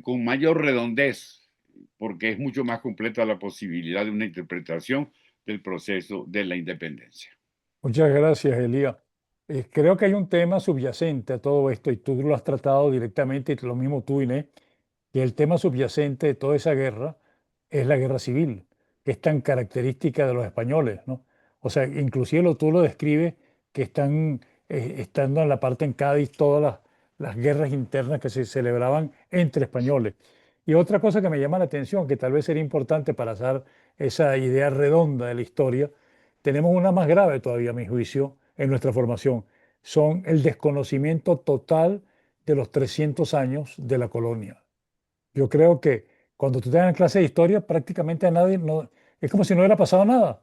con mayor redondez, porque es mucho más completa la posibilidad de una interpretación del proceso de la independencia. Muchas gracias, Elías. Creo que hay un tema subyacente a todo esto, y tú lo has tratado directamente, y lo mismo tú, Inés, que el tema subyacente de toda esa guerra es la guerra civil, que es tan característica de los españoles, ¿no? O sea, inclusive tú lo describes que están estando en la parte en Cádiz todas las guerras internas que se celebraban entre españoles. Y otra cosa que me llama la atención, que tal vez sería importante para hacer esa idea redonda de la historia, tenemos una más grave todavía, a mi juicio, en nuestra formación. Son el desconocimiento total de los 300 años de la colonia. Yo creo que cuando tú tengas clase de historia, prácticamente a nadie, es como si no hubiera pasado nada.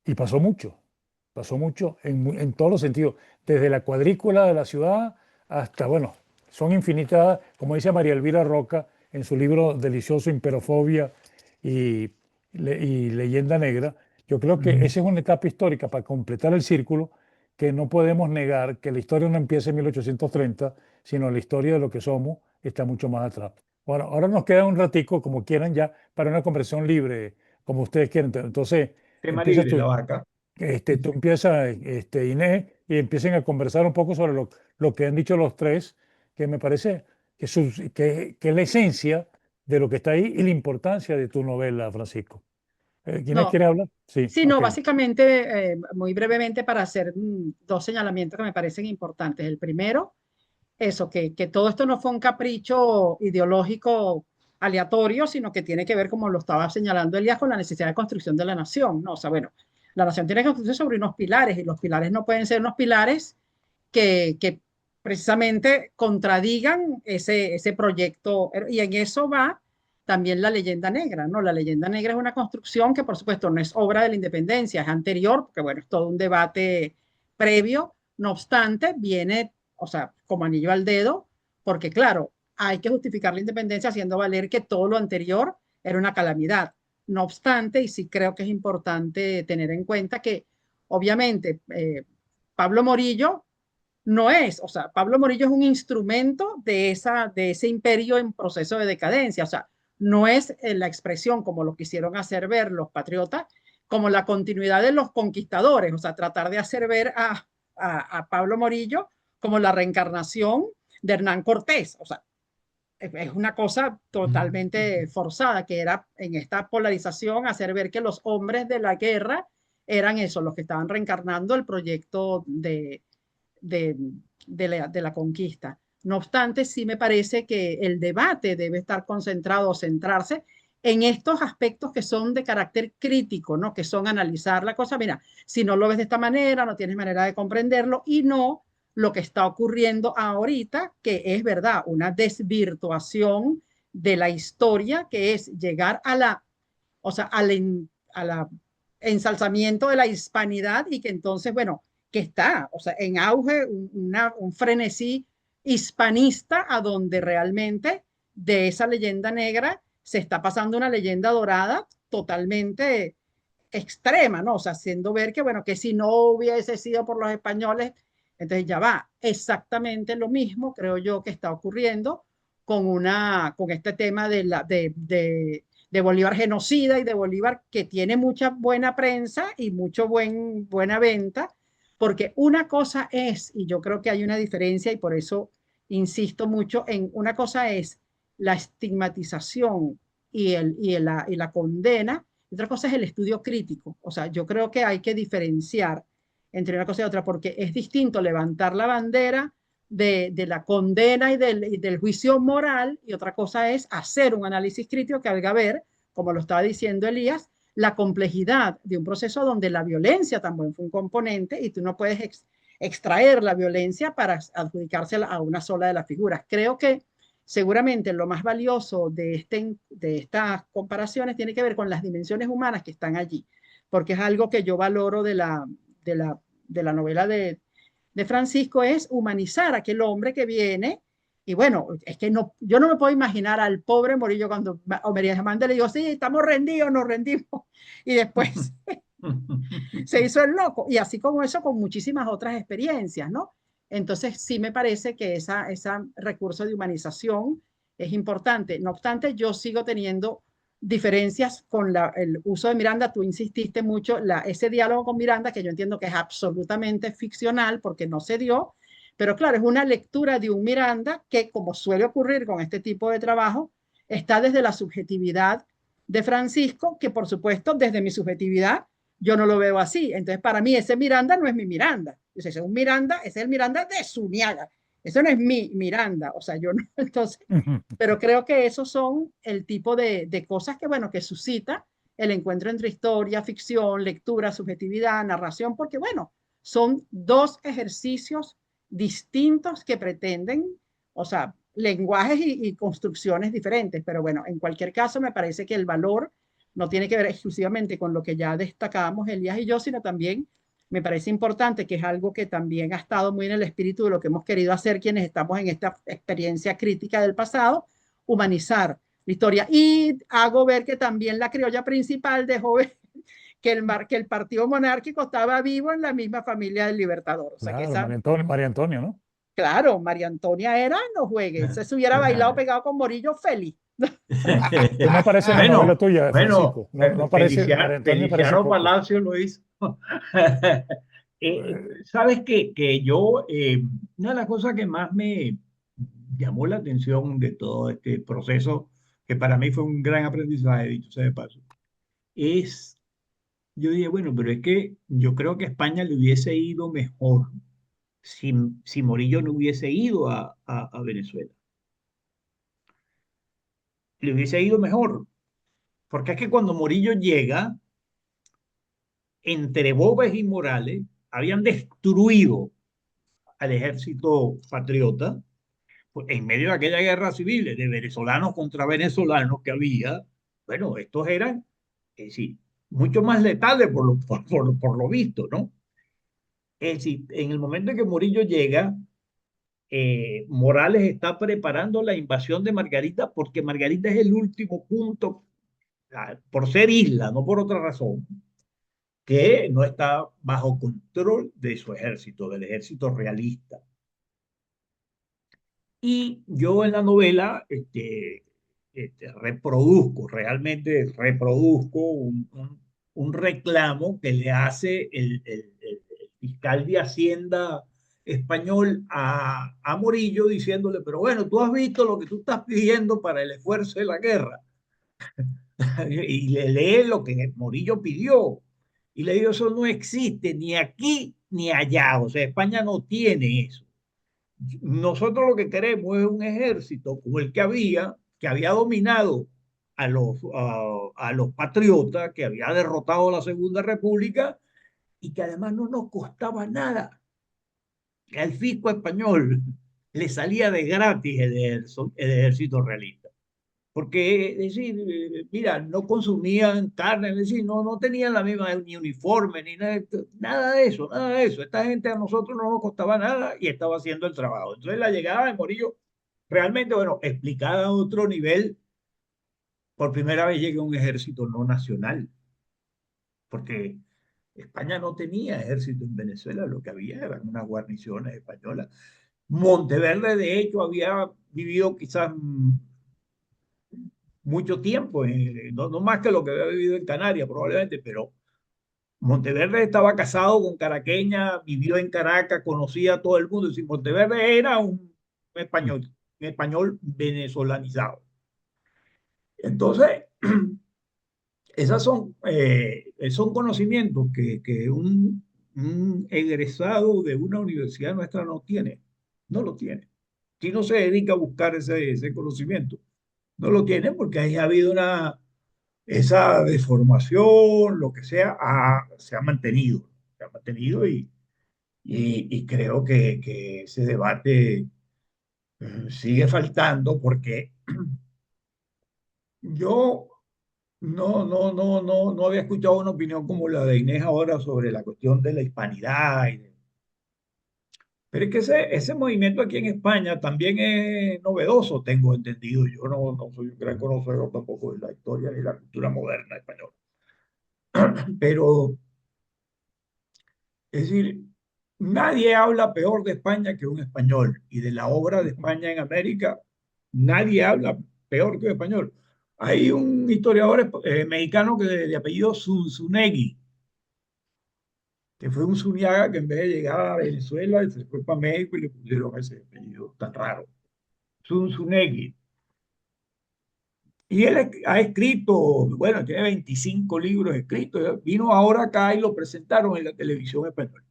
Y pasó mucho en todos los sentidos, desde la cuadrícula de la ciudad hasta, bueno, son infinitas, como dice María Elvira Roca en su libro delicioso Imperofobia y Leyenda Negra. Yo creo que esa es una etapa histórica para completar el círculo, que no podemos negar que la historia no empieza en 1830, sino la historia de lo que somos está mucho más atrás. Bueno, ahora nos queda un ratico, como quieran ya, para una conversación libre, como ustedes quieran. Entonces, empiezas tú, tú empiezas, Inés, y empiecen a conversar un poco sobre lo que han dicho los tres, que me parece que es la esencia de lo que está ahí y la importancia de tu novela, Francisco. ¿Quién quiere hablar? Sí, no, básicamente, muy brevemente, para hacer dos señalamientos que me parecen importantes. El primero, eso, que todo esto no fue un capricho ideológico aleatorio, sino que tiene que ver, como lo estaba señalando Elías, con la necesidad de construcción de la nación, ¿no? O sea, bueno, la nación tiene que construirse sobre unos pilares, y los pilares no pueden ser unos pilares que precisamente contradigan ese proyecto, y en eso va también la leyenda negra, ¿no? La leyenda negra es una construcción que, por supuesto, no es obra de la independencia, es anterior, porque, bueno, es todo un debate previo. No obstante, viene, o sea, como anillo al dedo, porque, claro, hay que justificar la independencia haciendo valer que todo lo anterior era una calamidad. No obstante, y sí creo que es importante tener en cuenta que, obviamente, Pablo Morillo no es, o sea, Pablo Morillo es un instrumento de ese imperio en proceso de decadencia, o sea, no es la expresión, como lo quisieron hacer ver los patriotas, como la continuidad de los conquistadores, o sea, tratar de hacer ver a Pablo Morillo como la reencarnación de Hernán Cortés, o sea, es una cosa totalmente forzada, que era en esta polarización hacer ver que los hombres de la guerra eran esos los que estaban reencarnando el proyecto de, de la conquista. No obstante, sí me parece que el debate debe estar concentrado o centrarse en estos aspectos que son de carácter crítico, ¿no? Que son analizar la cosa. Mira, si no lo ves de esta manera, no tienes manera de comprenderlo, y no lo que está ocurriendo ahorita, que es verdad, una desvirtuación de la historia, que es llegar a la, o sea, a la ensalzamiento de la hispanidad, y que entonces, bueno, que está, o sea, en auge un frenesí hispanista, a donde realmente de esa leyenda negra se está pasando una leyenda dorada totalmente extrema, ¿no? O sea, haciendo ver que, bueno, que si no hubiese sido por los españoles, entonces ya va, exactamente lo mismo, creo yo, que está ocurriendo con este tema de Bolívar genocida, y de Bolívar que tiene mucha buena prensa y buena venta, porque una cosa es, y yo creo que hay una diferencia, y por eso insisto mucho en una cosa es la estigmatización y la condena, y otra cosa es el estudio crítico. O sea, yo creo que hay que diferenciar entre una cosa y otra, porque es distinto levantar la bandera de la condena y del juicio moral, y otra cosa es hacer un análisis crítico que haga ver, como lo estaba diciendo Elías, la complejidad de un proceso donde la violencia también fue un componente, y tú no puedes extraer la violencia para adjudicársela a una sola de las figuras. Creo que seguramente lo más valioso de estas comparaciones tiene que ver con las dimensiones humanas que están allí, porque es algo que yo valoro de la novela de Francisco, es humanizar a aquel hombre que viene. Y bueno, es que no, yo no me puedo imaginar al pobre Morillo cuando María Germán le dijo, sí, estamos rendidos, nos rendimos, y después se hizo el loco. Y así como eso, con muchísimas otras experiencias, ¿no? Entonces sí me parece que ese recurso de humanización es importante. No obstante, yo sigo teniendo diferencias con el uso de Miranda. Tú insististe mucho, ese diálogo con Miranda, que yo entiendo que es absolutamente ficcional porque no se dio, pero claro, es una lectura de un Miranda que, como suele ocurrir con este tipo de trabajo, está desde la subjetividad de Francisco, que por supuesto desde mi subjetividad yo no lo veo así. Entonces, para mí ese Miranda no es mi Miranda. Ese es un Miranda, ese es el Miranda de Zuniaga. Eso no es mi Miranda. O sea, yo no. Entonces, pero creo que esos son el tipo de cosas que, bueno, que suscita el encuentro entre historia, ficción, lectura, subjetividad, narración, porque, bueno, son dos ejercicios distintos que pretenden, o sea, lenguajes y construcciones diferentes. Pero bueno, en cualquier caso, me parece que el valor no tiene que ver exclusivamente con lo que ya destacábamos Elías y yo, sino también me parece importante, que es algo que también ha estado muy en el espíritu de lo que hemos querido hacer quienes estamos en esta experiencia crítica del pasado, humanizar la historia. Y hago ver que también la criolla principal dejó ver que el partido monárquico estaba vivo en la misma familia del Libertador. O sea, Claro, que María Antonia, ¿no? claro, María Antonia era, no juegues, se hubiera bailado pegado con Morillo feliz. Que no aparece en la novela tuya, bueno, Francisco. No aparece, María Antonia aparece Feliciano poco. Palacio lo hizo. Sabes que yo, una de las cosas que más me llamó la atención de todo este proceso, que para mí fue un gran aprendizaje, dicho sea de paso, es, yo dije, bueno, pero es que yo creo que a España le hubiese ido mejor si Morillo no hubiese ido a Venezuela. Le hubiese ido mejor, porque es que cuando Morillo llega, entre Boves y Morales, habían destruido al ejército patriota, pues, en medio de aquella guerra civil de venezolanos contra venezolanos que había. Bueno, estos eran, es decir, mucho más letales por lo visto, ¿no? Es decir, en el momento en que Morillo llega, Morales está preparando la invasión de Margarita, porque Margarita es el último punto, por ser isla, no por otra razón, que no está bajo control de su ejército, del ejército realista. Y yo en la novela realmente reproduzco un reclamo que le hace el fiscal de Hacienda español a Morillo, diciéndole, pero bueno, tú has visto lo que tú estás pidiendo para el esfuerzo de la guerra. Y le lee lo que Morillo pidió. Y le digo, eso no existe ni aquí ni allá. O sea, España no tiene eso. Nosotros lo que queremos es un ejército como el que había dominado a los patriotas, que había derrotado a la Segunda República y que además no nos costaba nada. Al fisco español le salía de gratis el ejército realista. Porque, es decir, mira, no consumían carne, es decir, no tenían la misma ni uniforme, ni nada, nada de eso, nada de eso. Esta gente a nosotros no nos costaba nada y estaba haciendo el trabajo. Entonces la llegada de Morillo, realmente, bueno, explicada a otro nivel, por primera vez llega un ejército no nacional, porque España no tenía ejército en Venezuela, lo que había eran unas guarniciones españolas. Monteverde, de hecho, había vivido quizás mucho tiempo, no más que lo que había vivido en Canarias probablemente, pero Monteverde estaba casado con caraqueña, vivió en Caracas, conocía a todo el mundo. Y Monteverde era un español venezolanizado. Entonces, son conocimientos que un egresado de una universidad nuestra no tiene, no lo tiene. Si no se dedica a buscar ese conocimiento, no lo tiene porque ahí ha habido esa deformación, lo que sea, se ha mantenido y creo que ese debate sigue faltando porque yo no había escuchado una opinión como la de Inés ahora sobre la cuestión de la hispanidad. Pero es que ese movimiento aquí en España también es novedoso, tengo entendido. Yo no soy un gran conocedor tampoco de la historia y la cultura moderna española. Pero, es decir, nadie habla peor de España que un español. Y de la obra de España en América, nadie habla peor que un español. Hay un historiador mexicano de apellido Zunzunegui, que fue un Zuniaga que en vez de llegar a Venezuela, se fue para México y le pusieron ese apellido tan raro. Zunzunegui. Y él ha escrito, bueno, tiene 25 libros escritos. Vino ahora acá y lo presentaron en la televisión española.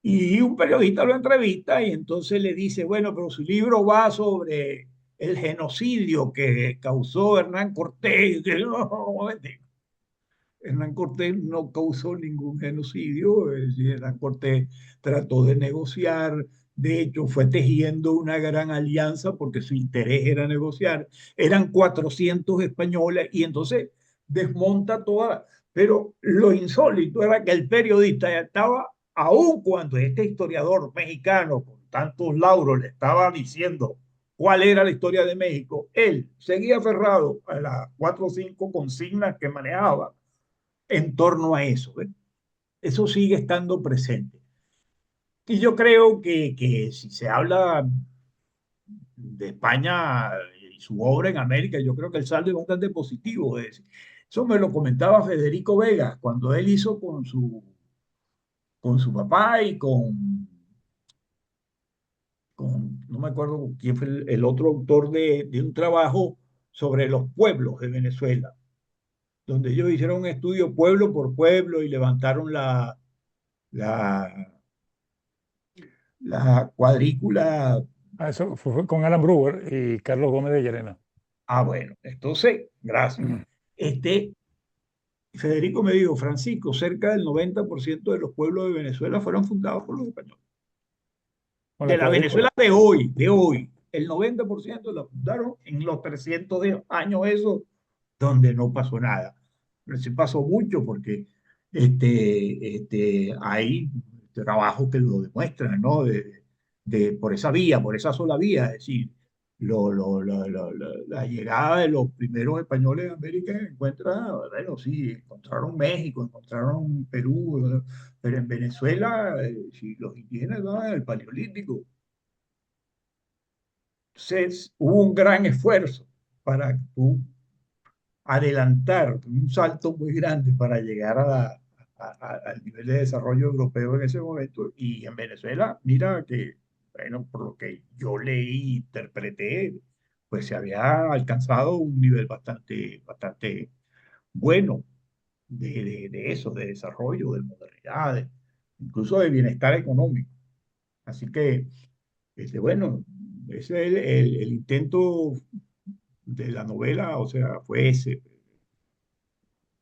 Y un periodista lo entrevista y entonces le dice, bueno, pero su libro va sobre el genocidio que causó Hernán Cortés. Y dice, no, Hernán Cortés no causó ningún genocidio, es decir, Hernán Cortés trató de negociar, de hecho fue tejiendo una gran alianza porque su interés era negociar, eran 400 españoles y entonces desmonta toda, pero lo insólito era que el periodista ya estaba, aun cuando este historiador mexicano con tantos lauros le estaba diciendo cuál era la historia de México, él seguía aferrado a las 4 o 5 consignas que manejaba en torno a eso. ¿Eh? Eso sigue estando presente. Y yo creo que si se habla de España y su obra en América, yo creo que el saldo es bastante positivo. Eso me lo comentaba Federico Vega cuando él hizo con su papá y no me acuerdo quién fue el otro autor de un trabajo sobre los pueblos de Venezuela, donde ellos hicieron un estudio pueblo por pueblo y levantaron la, la cuadrícula. Eso fue con Alan Brewer y Carlos Gómez de Llerena. Bueno, entonces, gracias. Federico me dijo, Francisco, cerca del 90% de los pueblos de Venezuela fueron fundados por los españoles. Con De la la cuadrícula. Venezuela de hoy, el 90% la fundaron en los 300 años esos donde no pasó nada. Pero sí pasó mucho porque hay trabajos que lo demuestran, ¿no? Por esa vía, por esa sola vía, es decir, la llegada de los primeros españoles en América bueno, sí, encontraron México, encontraron Perú, pero en Venezuela, si los indígenas estaban en el Paleolítico. Entonces, hubo un gran esfuerzo para tú adelantar un salto muy grande para llegar al nivel de desarrollo europeo en ese momento. Y en Venezuela, mira que, bueno, por lo que yo leí, interpreté, pues se había alcanzado un nivel bastante bueno. de eso, de desarrollo, de modernidad, incluso de bienestar económico. Así que, bueno, ese es el intento de la novela, o sea, fue ese,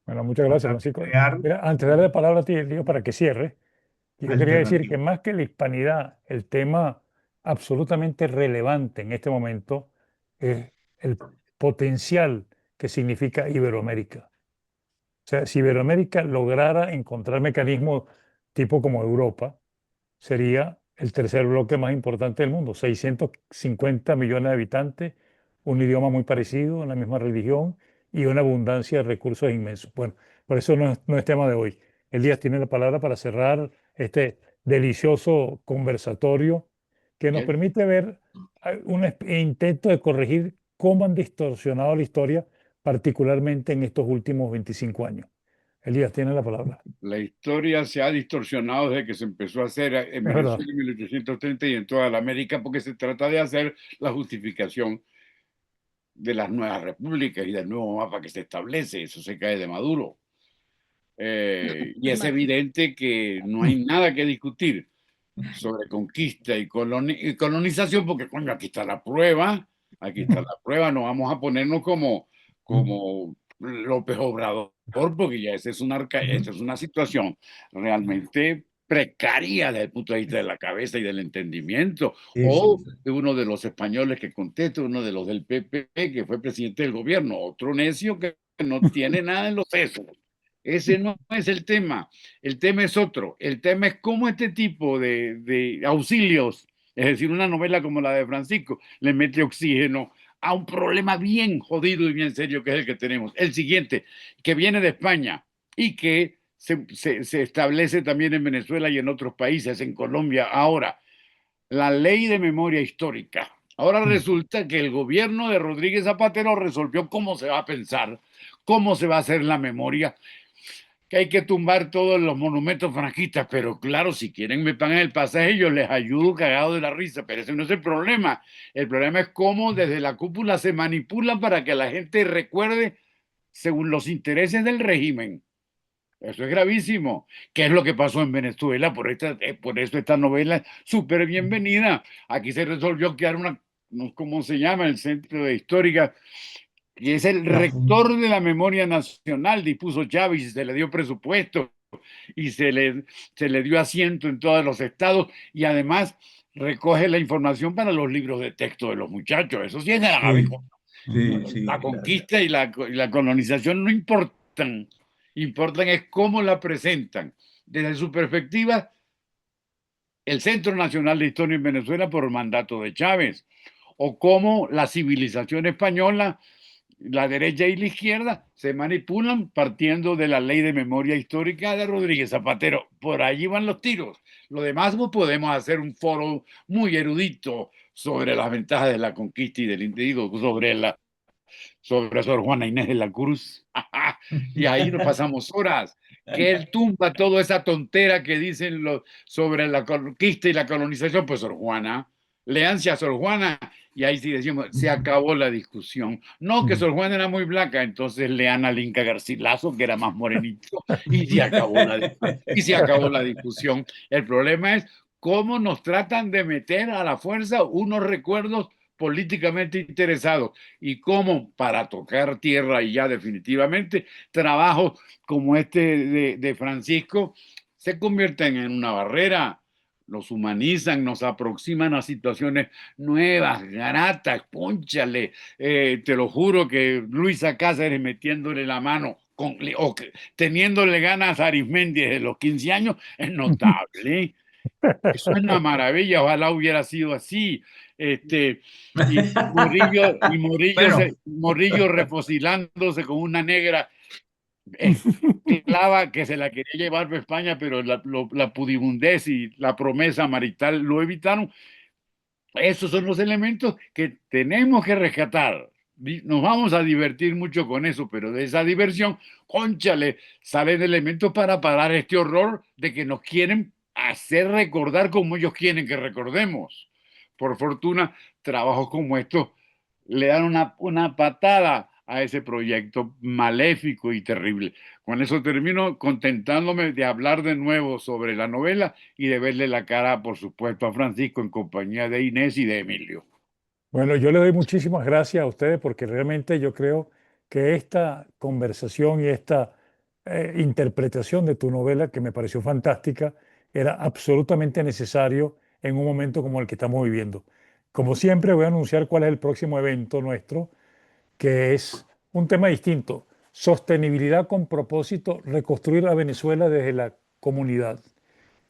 Bueno, muchas gracias, tratar de Francisco. crear Mira, antes de darle la palabra a ti, digo, para que cierre, yo quería decir que alternativas. más que la hispanidad, el tema absolutamente relevante en este momento es el potencial que significa Iberoamérica. O sea, si Iberoamérica lograra encontrar mecanismos tipo como Europa, sería el tercer bloque más importante del mundo. 650 millones de habitantes, un idioma muy parecido, una misma religión y una abundancia de recursos inmensos. Bueno, por eso no es tema de hoy. Elías tiene la palabra para cerrar este delicioso conversatorio que nos Bien. permite ver un intento de corregir cómo han distorsionado la historia, particularmente en estos últimos 25 años. Elías tiene la palabra. La historia se ha distorsionado desde que se empezó a hacer en Es verdad. Venezuela en 1830 y en toda la América, porque se trata de hacer la justificación de las nuevas repúblicas y del nuevo mapa que se establece. Eso se cae de Maduro. Y es evidente que no hay nada que discutir sobre conquista y colonización, porque coño, aquí está la prueba, no vamos a ponernos como López Obrador, porque ya esa es una situación realmente precaria desde el punto de vista de la cabeza y del entendimiento, Sí, sí, o sí. de uno de los españoles que contesta, uno de los del PP, que fue presidente del gobierno, otro necio que no tiene nada en los sesos. Ese no es el tema es otro, el tema es cómo este tipo de auxilios, es decir, una novela como la de Francisco, le mete oxígeno a un problema bien jodido y bien serio que es el que tenemos. El siguiente, que viene de España y que se establece también en Venezuela y en otros países, en Colombia. Ahora, la ley de memoria histórica. Ahora resulta que el gobierno de Rodríguez Zapatero resolvió cómo se va a pensar, cómo se va a hacer la memoria, que hay que tumbar todos los monumentos franquistas, pero claro, si quieren me pagan el pasaje, yo les ayudo cagado de la risa, pero ese no es el problema. El problema es cómo desde la cúpula se manipula para que la gente recuerde según los intereses del régimen. Eso es gravísimo. ¿Qué es lo que pasó en Venezuela? Por eso esta novela es súper bienvenida. Aquí se resolvió crear ¿cómo se llama? El Centro de Histórica, y es el La fun- rector de la memoria nacional, dispuso Chávez, y se le dio presupuesto y se le dio asiento en todos los estados, y además recoge la información para los libros de texto de los muchachos. Eso sí es grave. sí, sí, sí, La conquista y la colonización no importan es cómo la presentan. Desde su perspectiva, el Centro Nacional de Historia en Venezuela por mandato de Chávez, o cómo la civilización española, la derecha y la izquierda, se manipulan partiendo de la ley de memoria histórica de Rodríguez Zapatero. Por allí van los tiros. Lo demás no podemos hacer un foro muy erudito sobre las ventajas de la conquista y del individuo, sobre Sor Juana Inés de la Cruz. Y ahí nos pasamos horas. Que él tumba toda esa tontera que dicen sobre la conquista y la colonización. Pues Sor Juana, leanse a Sor Juana, y ahí sí decimos, se acabó la discusión. No, que Sor Juana era muy blanca, entonces lean al Inca Garcilaso, que era más morenito, y se acabó la discusión. El problema es cómo nos tratan de meter a la fuerza unos recuerdos políticamente interesados, y cómo, para tocar tierra y ya definitivamente, trabajos como este de Francisco se convierten en una barrera, los humanizan, nos aproximan a situaciones nuevas, gratas, pónchale. Te lo juro que Luisa Cáceres metiéndole la mano teniéndole ganas a Arismendi desde los 15 años es notable. Eso es una maravilla, ojalá hubiera sido así. Bueno, Morillo refocilándose con una negra esclava que se la quería llevar para España, pero la pudibundez y la promesa marital lo evitaron. Esos son los elementos que tenemos que rescatar. Nos vamos a divertir mucho con eso, pero de esa diversión, cónchale, salen elementos para parar este horror de que nos quieren hacer recordar como ellos quieren que recordemos. Por fortuna, trabajos como estos le dan una patada a ese proyecto maléfico y terrible. Con eso termino contentándome de hablar de nuevo sobre la novela y de verle la cara, por supuesto, a Francisco en compañía de Inés y de Emilio. Bueno, yo le doy muchísimas gracias a ustedes porque realmente yo creo que esta conversación y esta interpretación de tu novela, que me pareció fantástica, era absolutamente necesario en un momento como el que estamos viviendo. Como siempre, voy a anunciar cuál es el próximo evento nuestro, que es un tema distinto: sostenibilidad con propósito, reconstruir a Venezuela desde la comunidad.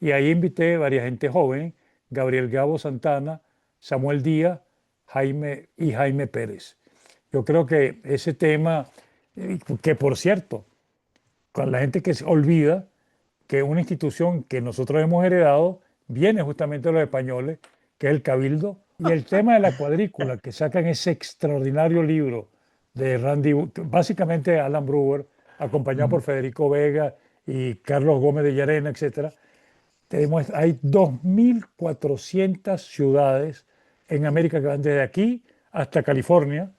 Y ahí invité a varias gente joven: Gabriel Gabo Santana, Samuel Díaz, Jaime Pérez. Yo creo que ese tema, que por cierto, con la gente que se olvida que una institución que nosotros hemos heredado viene justamente de los españoles, que es el Cabildo, y el tema de la cuadrícula, que sacan ese extraordinario libro de Randy, básicamente Alan Brewer, acompañado por Federico Vega y Carlos Gómez de Llarena, etc. Hay 2.400 ciudades en América que van desde aquí hasta California,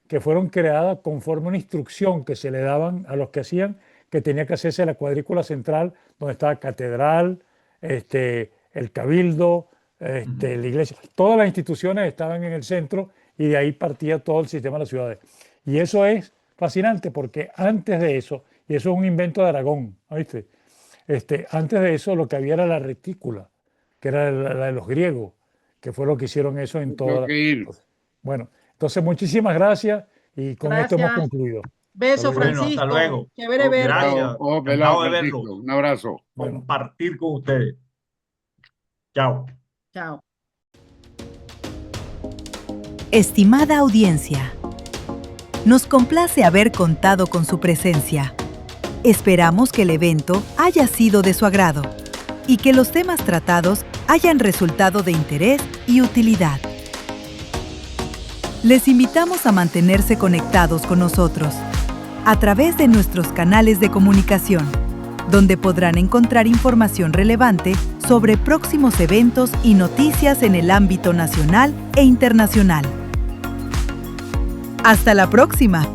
que fueron creadas conforme a una instrucción que se le daban a los que hacían, que tenía que hacerse la cuadrícula central, donde estaba Catedral, el Cabildo, la iglesia. Todas las instituciones estaban en el centro y de ahí partía todo el sistema de las ciudades. Y eso es fascinante porque antes de eso, y eso es un invento de Aragón, ¿viste? Antes de eso lo que había era la retícula, que era la de los griegos, que fue lo que hicieron eso en toda la... Bueno, entonces muchísimas gracias y con esto hemos concluido. Beso, Bueno, Francisco. hasta luego. Chévere verte. Gracias. Encantado de verlo. Un abrazo. Compartir con ustedes. Chao. Chao. Estimada audiencia, nos complace haber contado con su presencia. Esperamos que el evento haya sido de su agrado y que los temas tratados hayan resultado de interés y utilidad. Les invitamos a mantenerse conectados con nosotros a través de nuestros canales de comunicación, donde podrán encontrar información relevante sobre próximos eventos y noticias en el ámbito nacional e internacional. ¡Hasta la próxima!